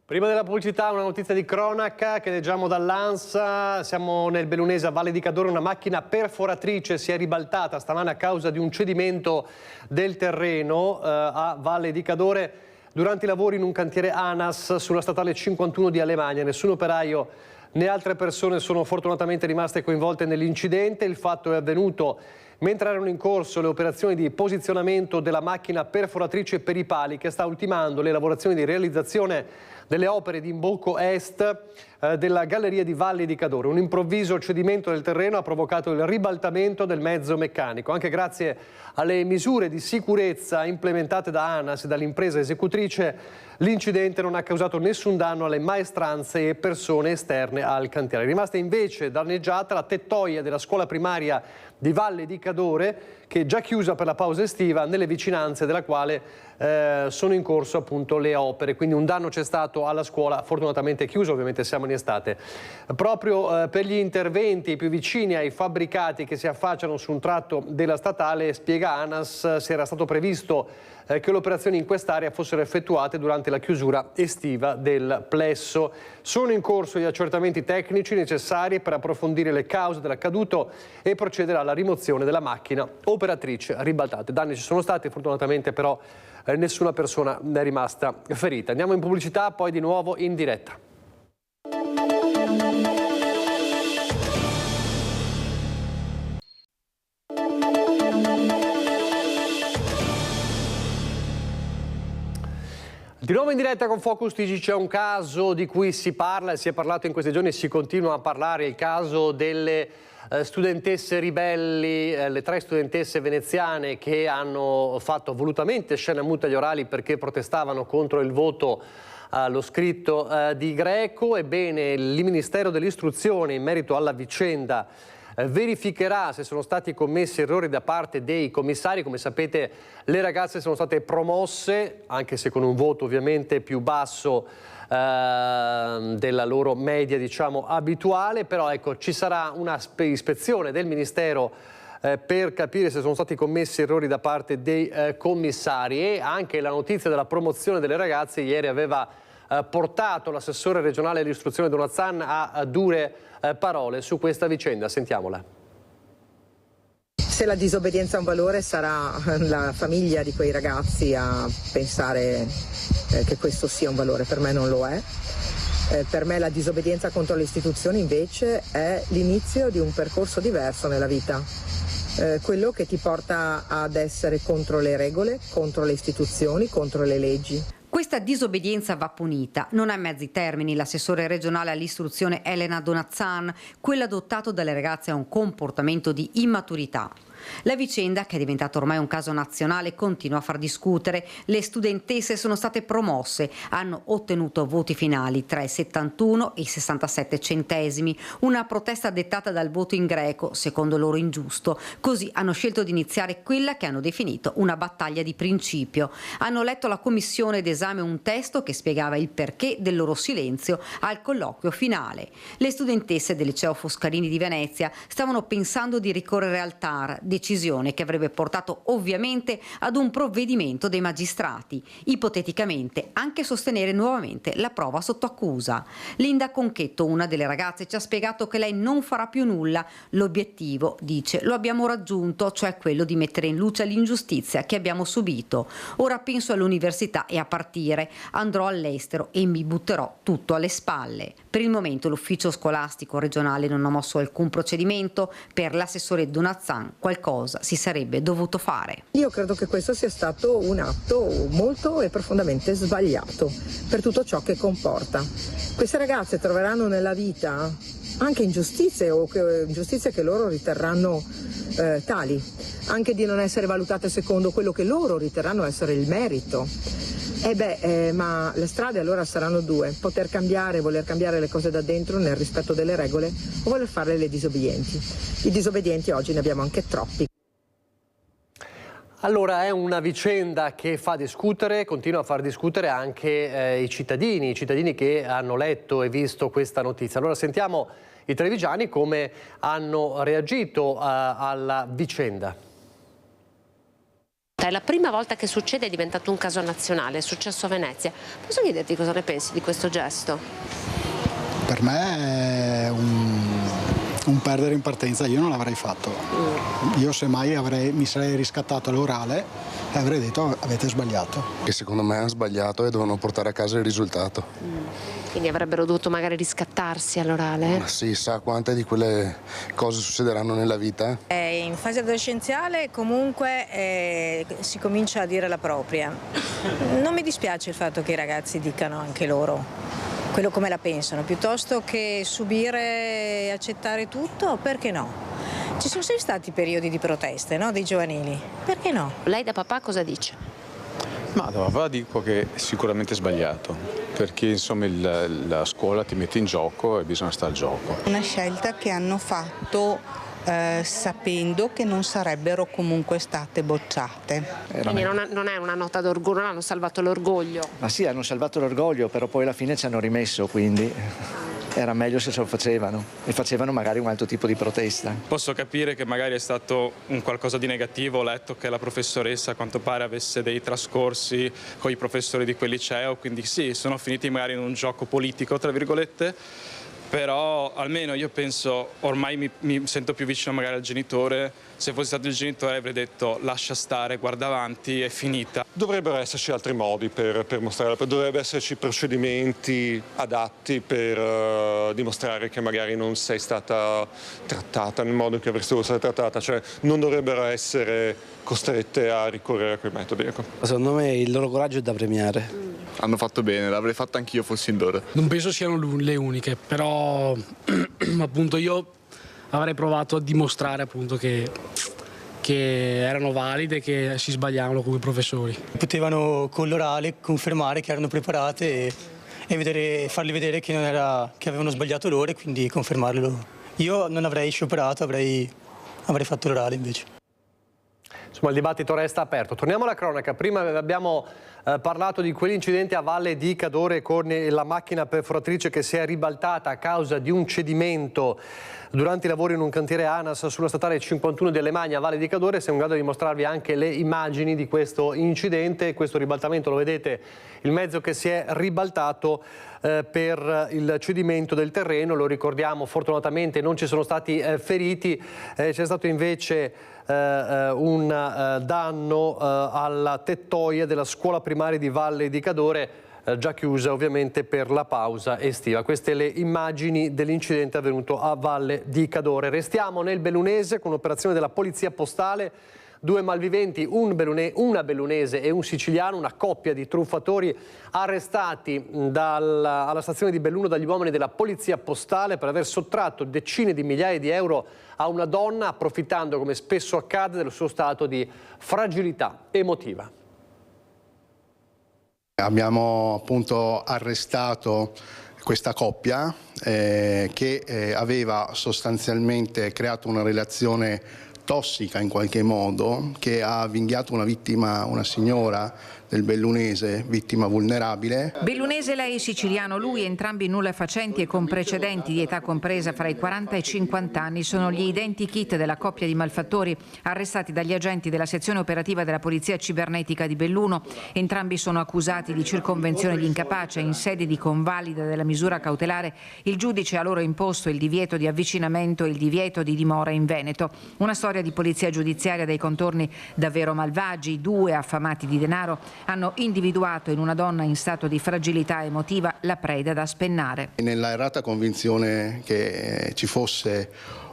Prima della pubblicità una notizia di cronaca che leggiamo dall'ANSA. Siamo nel bellunese a Valle di Cadore, una macchina perforatrice si è ribaltata stamane a causa di un cedimento del terreno a Valle di Cadore durante i lavori in un cantiere ANAS sulla statale 51 di Alemagna. Nessun operaio né altre persone sono fortunatamente rimaste coinvolte nell'incidente. Il fatto è avvenuto mentre erano in corso le operazioni di posizionamento della macchina perforatrice per i pali che sta ultimando le lavorazioni di realizzazione delle opere di imbocco est della galleria di Valle di Cadore. Un improvviso cedimento del terreno ha provocato il ribaltamento del mezzo meccanico. Anche grazie alle misure di sicurezza implementate da ANAS e dall'impresa esecutrice, l'incidente non ha causato nessun danno alle maestranze e persone esterne al cantiere. È rimasta invece danneggiata la tettoia della scuola primaria di Valle di Cadore, che è già chiusa per la pausa estiva, nelle vicinanze della quale sono in corso appunto le opere. Quindi un danno c'è stato alla scuola, fortunatamente chiusa, ovviamente siamo in estate. Proprio per gli interventi più vicini ai fabbricati che si affacciano su un tratto della statale, spiega ANAS, si era stato previsto che le operazioni in quest'area fossero effettuate durante la chiusura estiva del plesso. Sono in corso gli accertamenti tecnici necessari per approfondire le cause dell'accaduto e procedere alla rimozione della macchina operatrice ribaltata. Danni ci sono stati, fortunatamente però nessuna persona è rimasta ferita. Andiamo in pubblicità, poi di nuovo in diretta. Di nuovo in diretta con Focus TG. C'è un caso di cui si parla, si è parlato in questi giorni e si continua a parlare, il caso delle studentesse ribelli, le 3 studentesse veneziane che hanno fatto volutamente scene mute agli orali perché protestavano contro il voto allo scritto di greco. Ebbene, il Ministero dell'Istruzione in merito alla vicenda verificherà se sono stati commessi errori da parte dei commissari. Come sapete, le ragazze sono state promosse, anche se con un voto ovviamente più basso della loro media, diciamo, abituale, però ecco, ci sarà una ispezione del Ministero per capire se sono stati commessi errori da parte dei commissari. E anche la notizia della promozione delle ragazze ieri aveva portato l'assessore regionale all'istruzione Donazzan a dure parole su questa vicenda. Sentiamola. Se la disobbedienza è un valore, sarà la famiglia di quei ragazzi a pensare che questo sia un valore. Per me non lo è. Per me la disobbedienza contro le istituzioni invece è l'inizio di un percorso diverso nella vita, quello che ti porta ad essere contro le regole, contro le istituzioni, contro le leggi. Questa disobbedienza va punita, non ha mezzi termini. L'assessore regionale all'istruzione Elena Donazzan, quello adottato dalle ragazze è un comportamento di immaturità. La vicenda, che è diventata ormai un caso nazionale, continua a far discutere. Le studentesse sono state promosse, hanno ottenuto voti finali tra i 71 e i 67 centesimi, una protesta dettata dal voto in greco, secondo loro ingiusto. Così hanno scelto di iniziare quella che hanno definito una battaglia di principio. Hanno letto alla commissione d'esame un testo che spiegava il perché del loro silenzio al colloquio finale. Le studentesse del liceo Foscarini di Venezia stavano pensando di ricorrere al TAR, decisione che avrebbe portato ovviamente ad un provvedimento dei magistrati, ipoteticamente anche sostenere nuovamente la prova sotto accusa. Linda Conchetto, una delle ragazze, ci ha spiegato che lei non farà più nulla. L'obiettivo, dice, lo abbiamo raggiunto, cioè quello di mettere in luce l'ingiustizia che abbiamo subito. Ora penso all'università e a partire, andrò all'estero e mi butterò tutto alle spalle. Per il momento l'ufficio scolastico regionale non ha mosso alcun procedimento. Per l'assessore Donazzan qualcosa si sarebbe dovuto fare. Io credo che questo sia stato un atto molto e profondamente sbagliato per tutto ciò che comporta. Queste ragazze troveranno nella vita anche ingiustizie o ingiustizie che loro riterranno tali, anche di non essere valutate secondo quello che loro riterranno essere il merito. Ma le strade allora saranno due: poter cambiare, voler cambiare le cose da dentro nel rispetto delle regole, o voler fare le disobbedienti. I disobbedienti oggi ne abbiamo anche troppi. Allora è una vicenda che fa discutere, continua a far discutere anche i cittadini che hanno letto e visto questa notizia. Allora sentiamo i trevigiani come hanno reagito alla vicenda. È la prima volta che succede, è diventato un caso nazionale, è successo a Venezia. Posso chiederti cosa ne pensi di questo gesto? Per me è un perdere in partenza, io non l'avrei fatto. Io semmai mi sarei riscattato all'orale e avrei detto avete sbagliato. Che secondo me hanno sbagliato e devono portare a casa il risultato. Quindi avrebbero dovuto magari riscattarsi all'orale? Ma sì, sa quante di quelle cose succederanno nella vita? In fase adolescenziale comunque si comincia a dire la propria. Non mi dispiace il fatto che i ragazzi dicano anche loro quello come la pensano, piuttosto che subire e accettare tutto, perché no? Ci sono sempre stati periodi di proteste, no? Dei giovanili, perché no? Lei da papà cosa dice? Ma da papà dico che è sicuramente sbagliato, perché insomma la scuola ti mette in gioco e bisogna stare al gioco. Una scelta che hanno fatto sapendo che non sarebbero comunque state bocciate. Quindi non è una nota d'orgoglio, non hanno salvato l'orgoglio. Ma sì, hanno salvato l'orgoglio, però poi alla fine ci hanno rimesso, quindi era meglio se lo facevano e facevano magari un altro tipo di protesta. Posso capire che magari è stato un qualcosa di negativo, ho letto che la professoressa a quanto pare avesse dei trascorsi con i professori di quel liceo, quindi sì, sono finiti magari in un gioco politico, tra virgolette, però almeno io penso, ormai mi sento più vicino magari al genitore. Se fossi stato il genitore avrei detto lascia stare, guarda avanti, è finita. Dovrebbero esserci altri modi per mostrare, dovrebbero esserci procedimenti adatti per dimostrare che magari non sei stata trattata nel modo in cui avresti dovuto essere trattata, cioè non dovrebbero essere costrette a ricorrere a quei metodi. Ecco. Secondo me il loro coraggio è da premiare. Hanno fatto bene, l'avrei fatto anch'io fossi in loro. Non penso siano le uniche, però appunto io avrei provato a dimostrare appunto che erano valide, che si sbagliavano come professori. Potevano con l'orale confermare che erano preparate e farli vedere che avevano sbagliato loro e quindi confermarlo. Io non avrei scioperato, avrei fatto l'orale invece. Insomma, il dibattito resta aperto. Torniamo alla cronaca. Prima abbiamo parlato di quell'incidente a Valle di Cadore con la macchina perforatrice che si è ribaltata a causa di un cedimento durante i lavori in un cantiere ANAS sulla statale 51 delle Magne a Valle di Cadore. Siamo in grado di mostrarvi anche le immagini di questo incidente. Questo ribaltamento, lo vedete, il mezzo che si è ribaltato per il cedimento del terreno. Lo ricordiamo, fortunatamente non ci sono stati feriti, c'è stato invece un danno alla tettoia della scuola primaria di Valle di Cadore, già chiusa ovviamente per la pausa estiva. Queste le immagini dell'incidente avvenuto a Valle di Cadore. Restiamo nel bellunese con un'operazione della polizia postale. 2 malviventi, una bellunese e un siciliano, una coppia di truffatori arrestati alla stazione di Belluno dagli uomini della polizia postale per aver sottratto decine di migliaia di euro a una donna, approfittando, come spesso accade, del suo stato di fragilità emotiva. Abbiamo appunto arrestato questa coppia che aveva sostanzialmente creato una relazione tossica in qualche modo, che ha avvinghiato una vittima, una signora del bellunese, vittima vulnerabile. Bellunese lei, siciliano lui, entrambi nulla facenti e con precedenti di età compresa fra i 40 e i 50 anni, sono gli identikit della coppia di malfattori arrestati dagli agenti della sezione operativa della Polizia Cibernetica di Belluno. Entrambi sono accusati di circonvenzione di incapace. In sede di convalida della misura cautelare, il giudice ha loro imposto il divieto di avvicinamento e il divieto di dimora in Veneto. Una storia di polizia giudiziaria dai contorni davvero malvagi. I 2 affamati di denaro hanno individuato in una donna in stato di fragilità emotiva la preda da spennare. Nella errata convinzione che ci fosse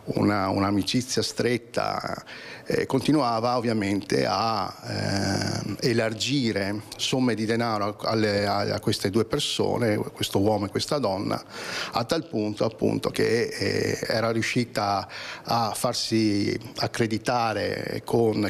un'amicizia stretta, continuava ovviamente a elargire somme di denaro a queste 2 persone, questo uomo e questa donna, a tal punto appunto che era riuscita a farsi accreditare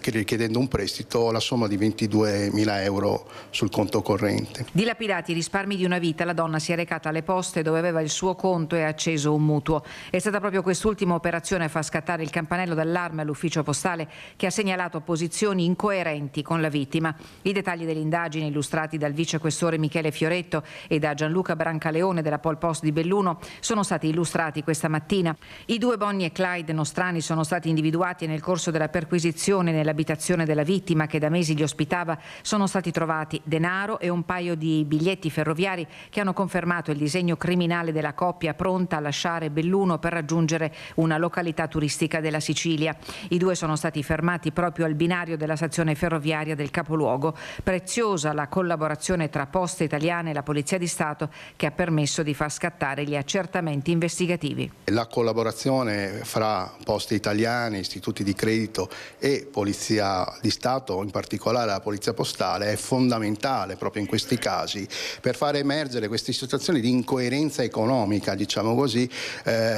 richiedendo un prestito la somma di 22.000 euro sul conto corrente. Dilapidati i risparmi di una vita, la donna si è recata alle poste dove aveva il suo conto e ha acceso un mutuo. È stata proprio quest'ultima operazione a far scattare il campanello d'allarme all'ufficio postale, che ha segnalato posizioni incoerenti con la vittima. I dettagli dell'indagine, illustrati dal vicequestore Michele Fioretto e da Gianluca Brancaleone della Pol Post di Belluno, sono stati illustrati questa mattina. I 2 Bonnie e Clyde nostrani sono stati individuati e nel corso della perquisizione nell'abitazione della vittima, che da mesi li ospitava, sono stati trovati denaro e un paio di biglietti ferroviari che hanno confermato il disegno criminale della coppia pronta a lasciare Belluno per raggiungere una località turistica della Sicilia. I 2 sono stati fermati proprio al binario della stazione ferroviaria del capoluogo. Preziosa la collaborazione tra Poste Italiane e la Polizia di Stato, che ha permesso di far scattare gli accertamenti investigativi. La collaborazione fra Poste Italiane, istituti di credito e Polizia di Stato, in particolare la Polizia Postale, è fondamentale proprio in questi casi per far emergere queste situazioni di incoerenza economica, diciamo così,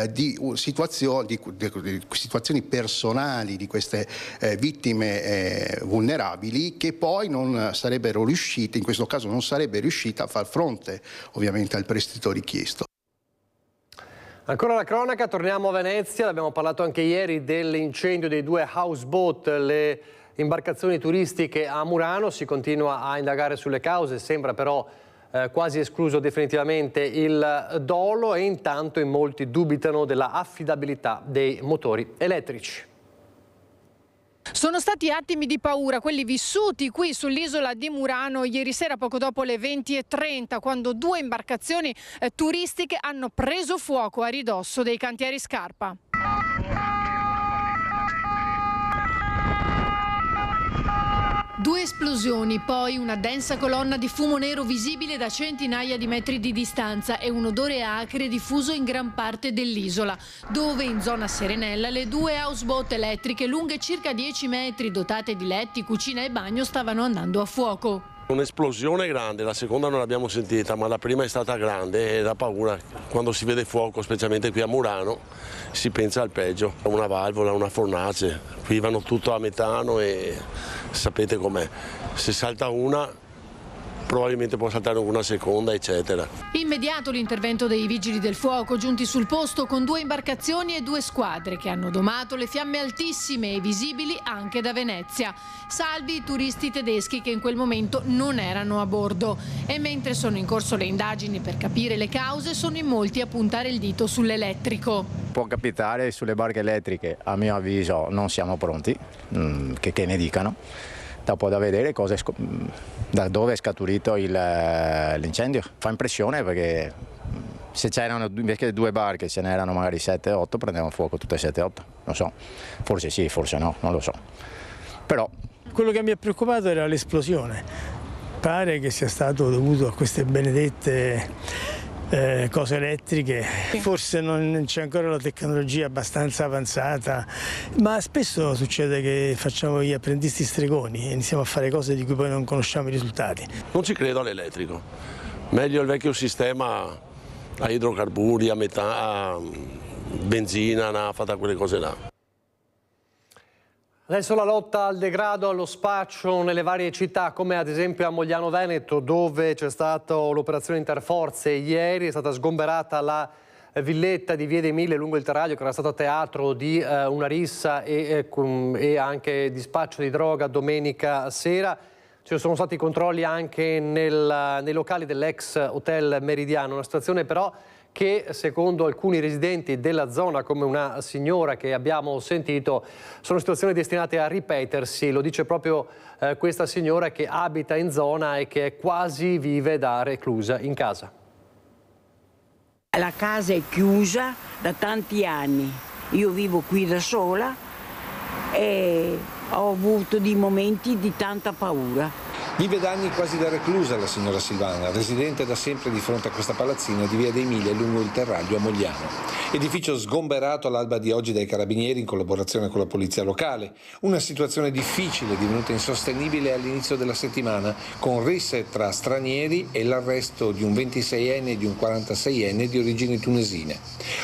di situazioni personali di queste vittime vulnerabili, che poi non sarebbero riuscite, in questo caso non sarebbe riuscita a far fronte ovviamente al prestito richiesto. Ancora la cronaca, torniamo a Venezia, abbiamo parlato anche ieri dell'incendio dei 2 houseboat, le imbarcazioni turistiche a Murano. Si continua a indagare sulle cause, sembra però quasi escluso definitivamente il dolo, e intanto in molti dubitano della affidabilità dei motori elettrici. Sono stati attimi di paura quelli vissuti qui sull'isola di Murano ieri sera poco dopo le 20:30, quando 2 imbarcazioni turistiche hanno preso fuoco a ridosso dei cantieri Scarpa. Due esplosioni, poi una densa colonna di fumo nero visibile da centinaia di metri di distanza e un odore acre diffuso in gran parte dell'isola, dove in zona Serenella le 2 houseboat elettriche lunghe circa 10 metri, dotate di letti, cucina e bagno, stavano andando a fuoco. Un'esplosione grande, la seconda non l'abbiamo sentita, ma la prima è stata grande e da paura. Quando si vede fuoco, specialmente qui a Murano, si pensa al peggio. Una valvola, una fornace, qui vanno tutto a metano e sapete com'è. Se salta una probabilmente può saltare una seconda, eccetera. Immediato l'intervento dei vigili del fuoco giunti sul posto con 2 imbarcazioni e 2 squadre che hanno domato le fiamme altissime e visibili anche da Venezia. Salvi i turisti tedeschi che in quel momento non erano a bordo. E mentre sono in corso le indagini per capire le cause, sono in molti a puntare il dito sull'elettrico. Può capitare sulle barche elettriche, a mio avviso non siamo pronti, che ne dicano. Dopo da vedere da dove è scaturito l'incendio. Fa impressione perché se c'erano invece 2 barche, ce n'erano magari 7-8, prendevano fuoco tutte 7-8. Non so, forse sì, forse no, non lo so. Però quello che mi ha preoccupato era l'esplosione. Pare che sia stato dovuto a queste benedette cose elettriche. Forse non c'è ancora la tecnologia abbastanza avanzata, ma spesso succede che facciamo gli apprendisti stregoni e iniziamo a fare cose di cui poi non conosciamo i risultati. Non ci credo all'elettrico. Meglio il vecchio sistema a idrocarburi, a benzina, nafta, quelle cose là. Adesso la lotta al degrado, allo spaccio nelle varie città, come ad esempio a Mogliano Veneto, dove c'è stata l'operazione interforze ieri, è stata sgomberata la villetta di Via dei Mille lungo il Terraglio, che era stata teatro di una rissa e anche di spaccio di droga domenica sera. Ci sono stati controlli anche nei locali dell'ex Hotel Meridiano, una situazione però che secondo alcuni residenti della zona, come una signora che abbiamo sentito, sono situazioni destinate a ripetersi. Lo dice proprio questa signora che abita in zona e che quasi vive da reclusa in casa. La casa è chiusa da tanti anni, io vivo qui da sola e ho avuto dei momenti di tanta paura. Vive da anni quasi da reclusa la signora Silvana, residente da sempre di fronte a questa palazzina di Via dei Mille lungo il Terraglio a Mogliano. Edificio sgomberato all'alba di oggi dai carabinieri in collaborazione con la polizia locale. Una situazione difficile, divenuta insostenibile all'inizio della settimana, con risse tra stranieri e l'arresto di un 26enne e di un 46enne di origini tunesine.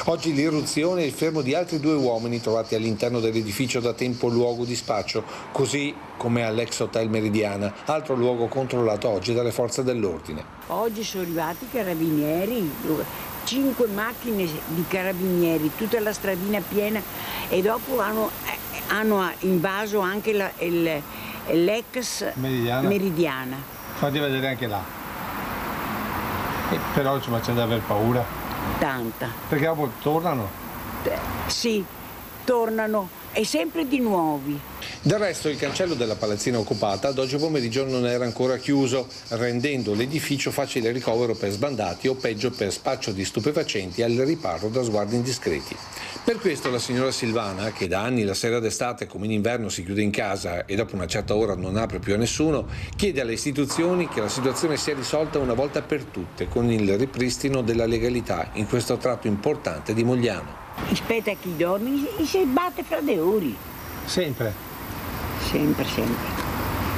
Oggi l'irruzione e il fermo di altri 2 uomini trovati all'interno dell'edificio da tempo luogo di spaccio, così come all'ex Hotel Meridiana, altro luogo controllato oggi dalle forze dell'ordine. Oggi sono arrivati i carabinieri, 5 macchine di carabinieri, tutta la stradina piena e dopo hanno invaso anche l'ex Meridiana. Fatti vedere anche là. Però ci facciamo aver paura. Tanta. Perché dopo tornano? Sì, tornano e sempre di nuovi. Del resto il cancello della palazzina occupata ad oggi pomeriggio non era ancora chiuso, rendendo l'edificio facile ricovero per sbandati o peggio per spaccio di stupefacenti al riparo da sguardi indiscreti. Per questo la signora Silvana, che da anni la sera d'estate come in inverno si chiude in casa e dopo una certa ora non apre più a nessuno, chiede alle istituzioni che la situazione sia risolta una volta per tutte con il ripristino della legalità in questo tratto importante di Mogliano. Aspetta a chi dorme e si batte fra le ore. Sempre?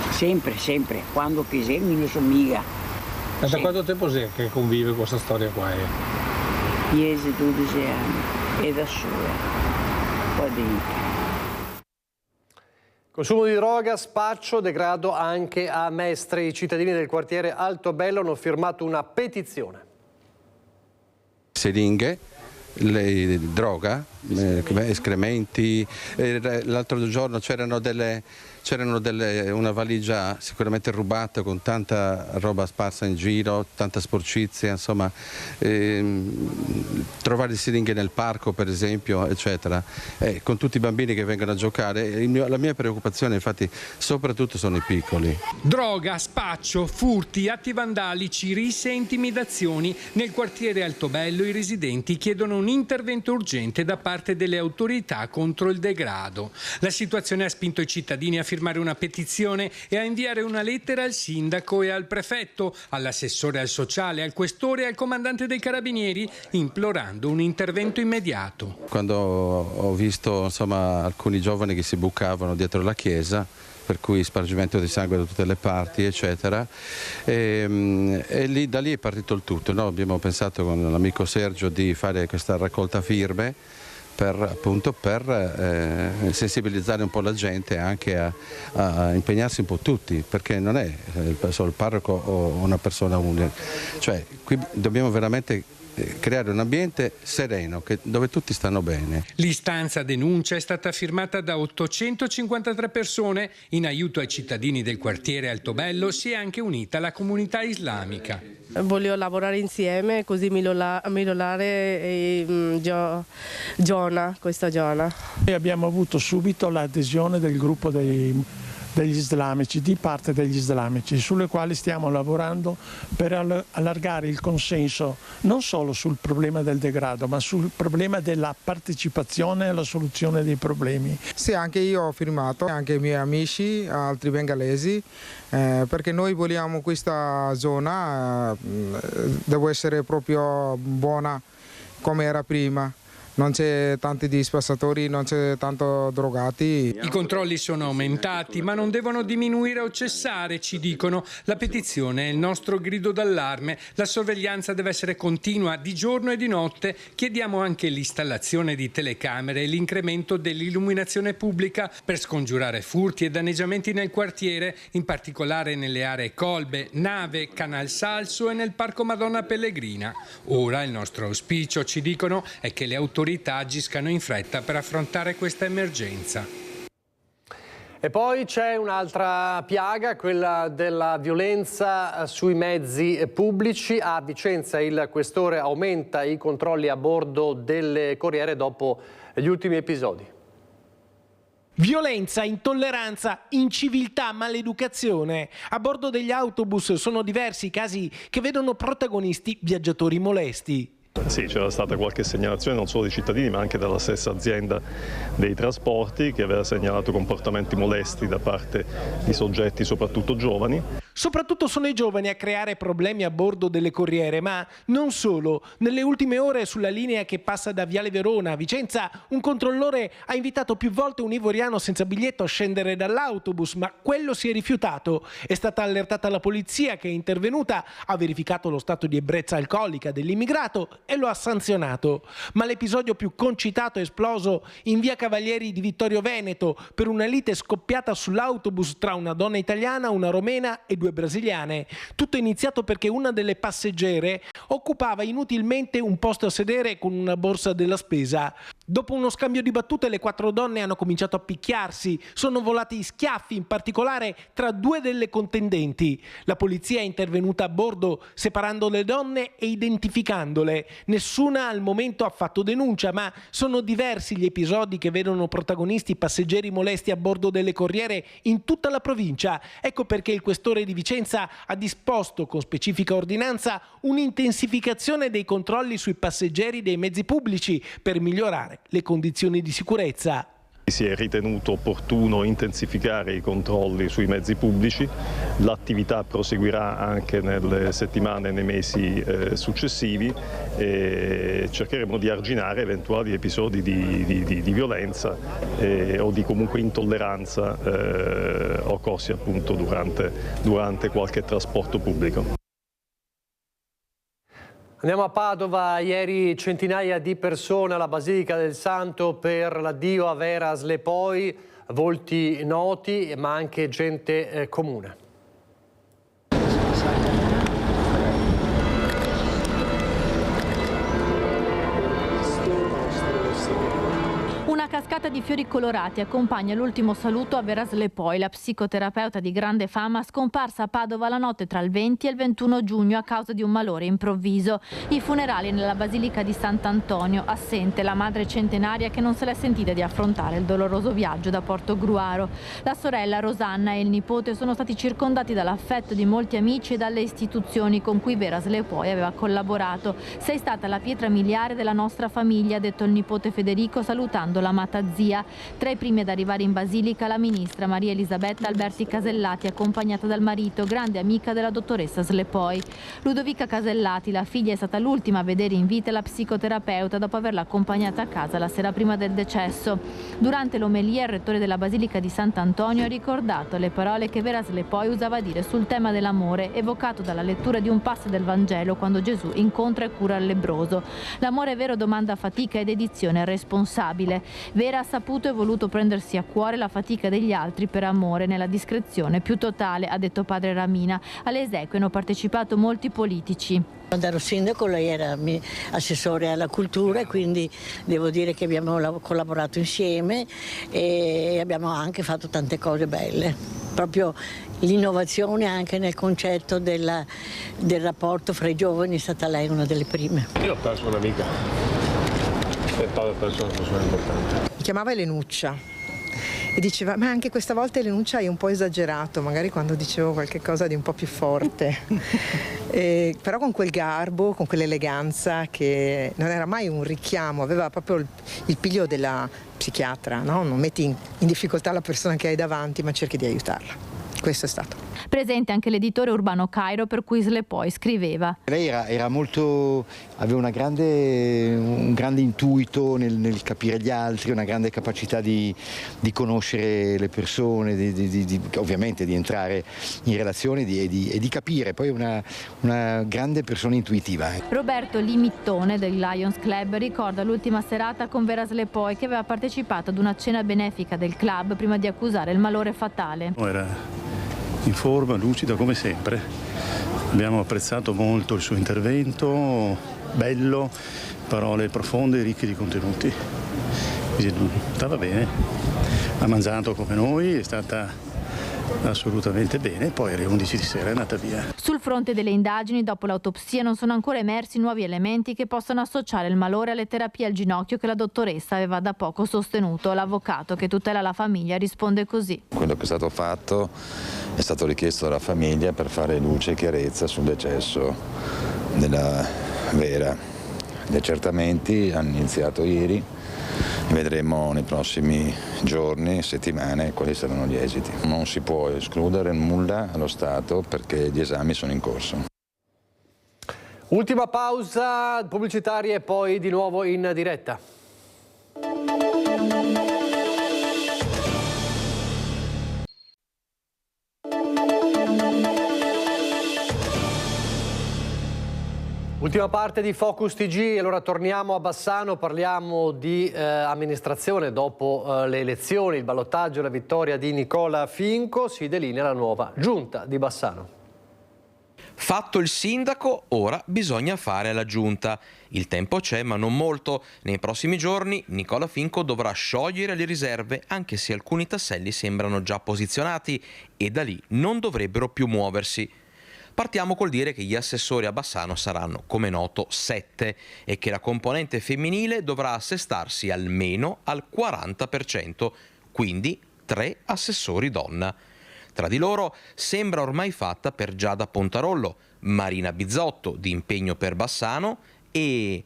Sempre, quando chiesemi non so mica. E da quanto tempo è che convive questa storia qua? 10-12 anni, e da sola, qua dentro. Consumo di droga, spaccio, degrado anche a Mestre. I cittadini del quartiere Altobello hanno firmato una petizione. Siringhe, droga, escrementi. L'altro giorno c'erano una valigia sicuramente rubata con tanta roba sparsa in giro, tanta sporcizia, insomma, trovare siringhe nel parco per esempio, eccetera, con tutti i bambini che vengono a giocare. La mia preoccupazione infatti soprattutto sono i piccoli. Droga, spaccio, furti, atti vandalici, risse e intimidazioni. Nel quartiere Altobello i residenti chiedono un intervento urgente da parte delle autorità contro il degrado. La situazione ha spinto i cittadini a firmare una petizione e a inviare una lettera al sindaco e al prefetto, all'assessore al sociale, al questore e al comandante dei carabinieri, implorando un intervento immediato. Quando ho visto insomma alcuni giovani che si bucavano dietro la chiesa, per cui spargimento di sangue da tutte le parti, eccetera, e da lì è partito il tutto, no? Abbiamo pensato con l'amico Sergio di fare questa raccolta firme appunto per sensibilizzare un po' la gente anche a impegnarsi un po' tutti, perché non è solo il parroco o una persona unica, cioè qui dobbiamo veramente creare un ambiente sereno dove tutti stanno bene. L'istanza denuncia è stata firmata da 853 persone. In aiuto ai cittadini del quartiere Altobello si è anche unita la comunità islamica. Voglio lavorare insieme, così migliorare questa zona. E abbiamo avuto subito l'adesione del gruppo degli islamici, di parte degli islamici, sulle quali stiamo lavorando per allargare il consenso non solo sul problema del degrado, ma sul problema della partecipazione alla soluzione dei problemi. Sì, anche io ho firmato, anche i miei amici, altri bengalesi, perché noi vogliamo questa zona, deve essere proprio buona come era prima. Non c'è tanti dispassatori, non c'è tanto drogati. I controlli sono aumentati, ma non devono diminuire o cessare, ci dicono. La petizione è il nostro grido d'allarme. La sorveglianza deve essere continua di giorno e di notte. Chiediamo anche l'installazione di telecamere e l'incremento dell'illuminazione pubblica per scongiurare furti e danneggiamenti nel quartiere, in particolare nelle aree Colbe, Nave, Canal Salso e nel Parco Madonna Pellegrina. Ora il nostro auspicio, ci dicono, è che le autorità agiscano in fretta per affrontare questa emergenza. E poi c'è un'altra piaga, quella della violenza sui mezzi pubblici. A Vicenza il questore aumenta i controlli a bordo delle corriere dopo gli ultimi episodi. Violenza, intolleranza, inciviltà, maleducazione. A bordo degli autobus sono diversi i casi che vedono protagonisti viaggiatori molesti. Sì, c'era stata qualche segnalazione non solo dei cittadini ma anche dalla stessa azienda dei trasporti che aveva segnalato comportamenti molesti da parte di soggetti soprattutto giovani. Soprattutto sono i giovani a creare problemi a bordo delle corriere, ma non solo. Nelle ultime ore sulla linea che passa da Viale Verona a Vicenza un controllore ha invitato più volte un ivoriano senza biglietto a scendere dall'autobus, ma quello si è rifiutato. È stata allertata la polizia che è intervenuta, ha verificato lo stato di ebbrezza alcolica dell'immigrato e lo ha sanzionato. Ma l'episodio più concitato è esploso in via Cavalieri di Vittorio Veneto per una lite scoppiata sull'autobus tra una donna italiana, una romena e due brasiliane. Tutto è iniziato perché una delle passeggere occupava inutilmente un posto a sedere con una borsa della spesa. Dopo uno scambio di battute le 4 donne hanno cominciato a picchiarsi, sono volati schiaffi in particolare tra 2 delle contendenti. La polizia è intervenuta a bordo separando le donne e identificandole. Nessuna al momento ha fatto denuncia, ma sono diversi gli episodi che vedono protagonisti passeggeri molesti a bordo delle corriere in tutta la provincia. Ecco perché il questore di Vicenza ha disposto con specifica ordinanza un'intensificazione dei controlli sui passeggeri dei mezzi pubblici per migliorare le condizioni di sicurezza. Si è ritenuto opportuno intensificare i controlli sui mezzi pubblici, l'attività proseguirà anche nelle settimane e nei mesi successivi e cercheremo di arginare eventuali episodi di violenza o di comunque intolleranza occorsi appunto durante qualche trasporto pubblico. Andiamo a Padova, ieri centinaia di persone alla Basilica del Santo per l'addio a Vera Slepoi, volti noti ma anche gente comune. Una cascata di fiori colorati accompagna l'ultimo saluto a Vera Slepoi, la psicoterapeuta di grande fama scomparsa a Padova la notte tra il 20 e il 21 giugno a causa di un malore improvviso. I funerali nella Basilica di Sant'Antonio, assente la madre centenaria che non se l'è sentita di affrontare il doloroso viaggio da Portogruaro. La sorella Rosanna e il nipote sono stati circondati dall'affetto di molti amici e dalle istituzioni con cui Vera Slepoi aveva collaborato. Sei stata la pietra miliare della nostra famiglia, ha detto il nipote Federico salutando la l'amata zia. Tra i primi ad arrivare in Basilica la ministra Maria Elisabetta Alberti Casellati, accompagnata dal marito, grande amica della dottoressa Slepoi. Ludovica Casellati, la figlia, è stata l'ultima a vedere in vita la psicoterapeuta dopo averla accompagnata a casa la sera prima del decesso. Durante l'omelia il rettore della Basilica di Sant'Antonio ha ricordato le parole che Vera Slepoi usava a dire sul tema dell'amore, evocato dalla lettura di un passo del Vangelo quando Gesù incontra e cura il lebbroso. L'amore vero domanda fatica e dedizione responsabile. Vera ha saputo e voluto prendersi a cuore la fatica degli altri per amore nella discrezione più totale, ha detto padre Ramina. Alle esequie hanno partecipato molti politici. Quando ero sindaco lei era assessore alla cultura e quindi devo dire che abbiamo collaborato insieme e abbiamo anche fatto tante cose belle. Proprio l'innovazione anche nel concetto del rapporto fra i giovani è stata lei una delle prime. Io ho perso un'amica e poi ho perso una persona importante. Mi chiamava Elenuccia e diceva ma anche questa volta Elenuccia hai un po' esagerato, magari quando dicevo qualche cosa di un po' più forte. Però con quel garbo, con quell'eleganza che non era mai un richiamo, aveva proprio il piglio della psichiatra, no? Non metti in difficoltà la persona che hai davanti ma cerchi di aiutarla. Questo è stato. Presente anche l'editore Urbano Cairo, per cui Slepoi scriveva. Lei era molto, aveva un grande intuito nel capire gli altri, una grande capacità di conoscere le persone, ovviamente di entrare in relazione e di capire, poi una grande persona intuitiva. Roberto Limittone del Lions Club ricorda l'ultima serata con Vera Slepoi, che aveva partecipato ad una cena benefica del club prima di accusare il malore fatale. Era in forma, lucida come sempre. Abbiamo apprezzato molto il suo intervento, bello, parole profonde e ricche di contenuti. Stava bene, ha mangiato come noi, è stata assolutamente bene, poi alle 11 di sera è andata via. Sul fronte delle indagini, dopo l'autopsia, non sono ancora emersi nuovi elementi che possano associare il malore alle terapie al ginocchio che la dottoressa aveva da poco sostenuto. L'avvocato che tutela la famiglia risponde così. Quello che è stato fatto è stato richiesto dalla famiglia per fare luce e chiarezza sul decesso della Vera. Gli accertamenti hanno iniziato ieri. Vedremo nei prossimi giorni, settimane, quali saranno gli esiti. Non si può escludere nulla allo Stato perché gli esami sono in corso. Ultima pausa pubblicitaria e poi di nuovo in diretta. Ultima parte di Focus TG, allora torniamo a Bassano, parliamo di amministrazione dopo le elezioni, il ballottaggio e la vittoria di Nicola Finco, si delinea la nuova giunta di Bassano. Fatto il sindaco, ora bisogna fare la giunta. Il tempo c'è, ma non molto. Nei prossimi giorni Nicola Finco dovrà sciogliere le riserve, anche se alcuni tasselli sembrano già posizionati e da lì non dovrebbero più muoversi. Partiamo col dire che gli assessori a Bassano saranno, come noto, 7 e che la componente femminile dovrà assestarsi almeno al 40%, quindi 3 assessori donna. Tra di loro sembra ormai fatta per Giada Pontarollo, Marina Bizzotto di Impegno per Bassano e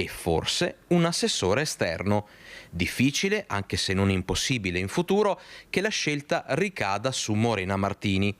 forse un assessore esterno. Difficile, anche se non impossibile in futuro, che la scelta ricada su Morena Martini.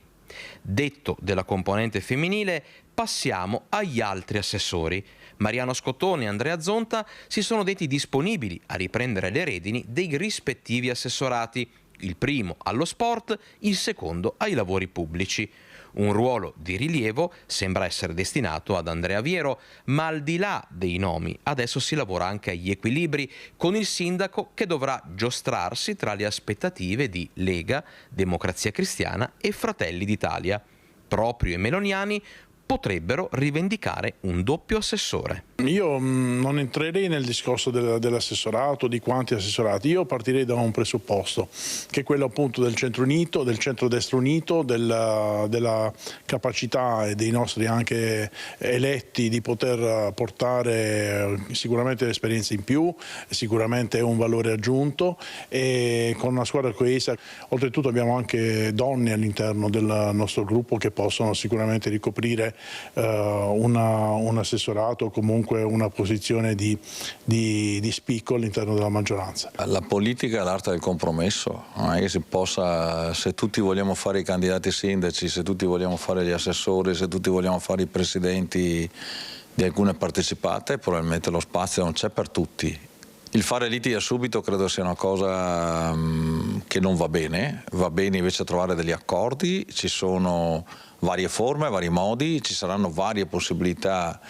Detto della componente femminile, passiamo agli altri assessori. Mariano Scottone e Andrea Zonta si sono detti disponibili a riprendere le redini dei rispettivi assessorati, il primo allo sport, il secondo ai lavori pubblici. Un ruolo di rilievo sembra essere destinato ad Andrea Viero, ma al di là dei nomi adesso si lavora anche agli equilibri, con il sindaco che dovrà giostrarsi tra le aspettative di Lega, Democrazia Cristiana e Fratelli d'Italia. Proprio i meloniani potrebbero rivendicare un doppio assessore. Io non entrerei nel discorso dell'assessorato, di quanti assessorati. Io partirei da un presupposto, che è quello appunto del centro unito, del centrodestra unito, della capacità e dei nostri anche eletti di poter portare sicuramente l'esperienza in più, sicuramente è un valore aggiunto e con una squadra coesa. Oltretutto abbiamo anche donne all'interno del nostro gruppo che possono sicuramente ricoprire un assessorato o comunque una posizione di spicco all'interno della maggioranza. La politica è l'arte del compromesso, non è che si possa, se tutti vogliamo fare i candidati sindaci, se tutti vogliamo fare gli assessori, se tutti vogliamo fare i presidenti di alcune partecipate, probabilmente lo spazio non c'è per tutti. Il fare liti da subito credo sia una cosa che non va bene invece trovare degli accordi, ci sono varie forme, vari modi, ci saranno varie possibilità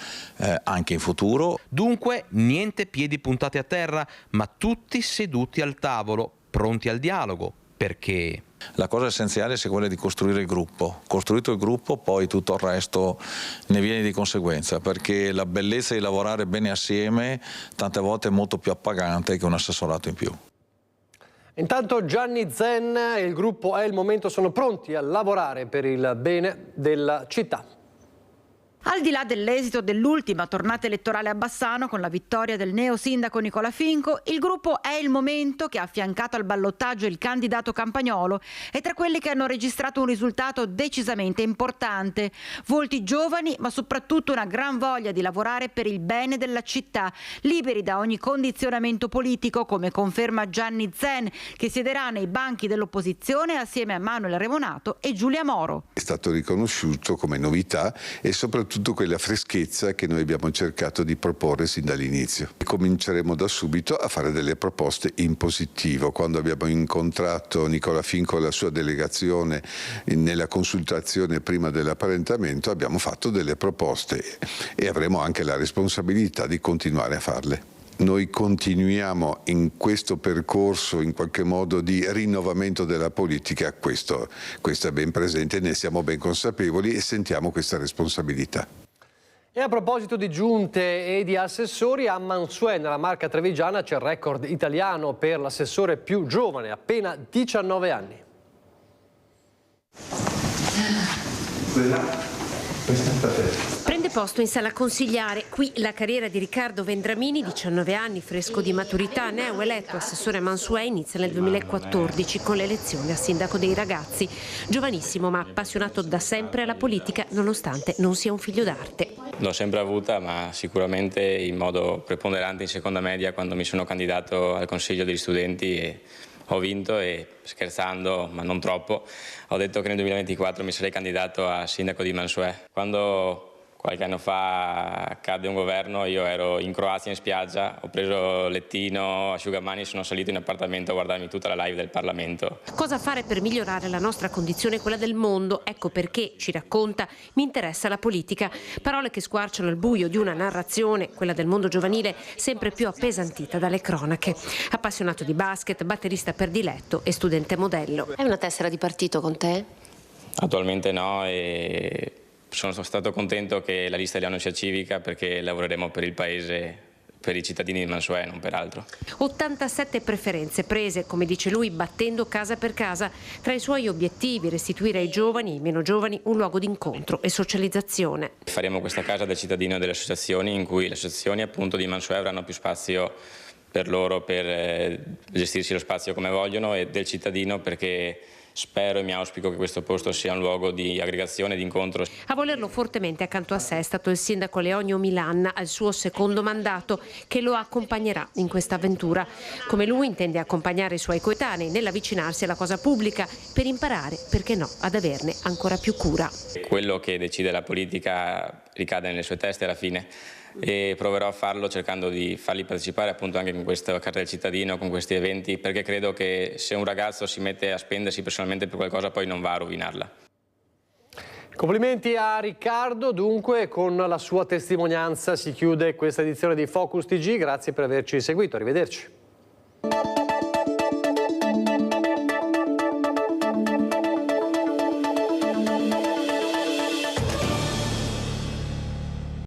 anche in futuro. Dunque niente piedi puntati a terra, ma tutti seduti al tavolo, pronti al dialogo, perché... La cosa essenziale è quella di costruire il gruppo. Costruito il gruppo, poi tutto il resto ne viene di conseguenza, perché la bellezza di lavorare bene assieme tante volte è molto più appagante che un assessorato in più. Intanto Gianni Zen e il gruppo È il Momento sono pronti a lavorare per il bene della città. Al di là dell'esito dell'ultima tornata elettorale a Bassano, con la vittoria del neo sindaco Nicola Finco, il gruppo È il Momento, che ha affiancato al ballottaggio il candidato Campagnolo, è tra quelli che hanno registrato un risultato decisamente importante. Volti giovani, ma soprattutto una gran voglia di lavorare per il bene della città, liberi da ogni condizionamento politico, come conferma Gianni Zen, che siederà nei banchi dell'opposizione assieme a Manuel Remonato e Giulia Moro. È stato riconosciuto come novità e soprattutto quella freschezza che noi abbiamo cercato di proporre sin dall'inizio. Cominceremo da subito a fare delle proposte in positivo. Quando abbiamo incontrato Nicola Finco e la sua delegazione nella consultazione prima dell'apparentamento, abbiamo fatto delle proposte e avremo anche la responsabilità di continuare a farle. Noi continuiamo in questo percorso in qualche modo di rinnovamento della politica, questo è ben presente, ne siamo ben consapevoli e sentiamo questa responsabilità. E a proposito di giunte e di assessori, a Mansuè, nella Marca Trevigiana, c'è il record italiano per l'assessore più giovane, appena 19 anni. Prende posto in sala consigliare. Qui la carriera di Riccardo Vendramini, 19 anni, fresco di maturità, neoeletto assessore a Mansuè, inizia nel 2014 con l'elezione a sindaco dei ragazzi. Giovanissimo ma appassionato da sempre alla politica, nonostante non sia un figlio d'arte. L'ho sempre avuta, ma sicuramente in modo preponderante in seconda media, quando mi sono candidato al consiglio degli studenti e ho vinto, e scherzando, ma non troppo, ho detto che nel 2024 mi sarei candidato a sindaco di Mansuè. Quando qualche anno fa cadde un governo, io ero in Croazia in spiaggia, ho preso lettino, asciugamani e sono salito in appartamento a guardarmi tutta la live del Parlamento. Cosa fare per migliorare la nostra condizione e quella del mondo? Ecco perché, ci racconta, mi interessa la politica. Parole che squarciano il buio di una narrazione, quella del mondo giovanile, sempre più appesantita dalle cronache. Appassionato di basket, batterista per diletto e studente modello. Hai una tessera di partito con te? Attualmente no, e sono stato contento che la lista italiana sia civica, perché lavoreremo per il paese, per i cittadini di Mansuè, non per altro. 87 preferenze prese, come dice lui, battendo casa per casa. Tra i suoi obiettivi, restituire ai giovani e ai meno giovani un luogo di incontro e socializzazione. Faremo questa casa del cittadino e delle associazioni, in cui le associazioni appunto di Mansuè avranno più spazio per loro, per gestirsi lo spazio come vogliono, e del cittadino perché spero e mi auspico che questo posto sia un luogo di aggregazione e di incontro. A volerlo fortemente accanto a sé è stato il sindaco Leonio Milanna, al suo secondo mandato, che lo accompagnerà in questa avventura. Come lui intende accompagnare i suoi coetanei nell'avvicinarsi alla cosa pubblica per imparare, perché no, ad averne ancora più cura. Quello che decide la politica ricade nelle sue teste alla fine, e proverò a farlo cercando di farli partecipare appunto anche con questa carta del cittadino, con questi eventi, perché credo che se un ragazzo si mette a spendersi personalmente per qualcosa poi non va a rovinarla. Complimenti a Riccardo. Dunque, con la sua testimonianza si chiude questa edizione di Focus TG. Grazie per averci seguito, arrivederci.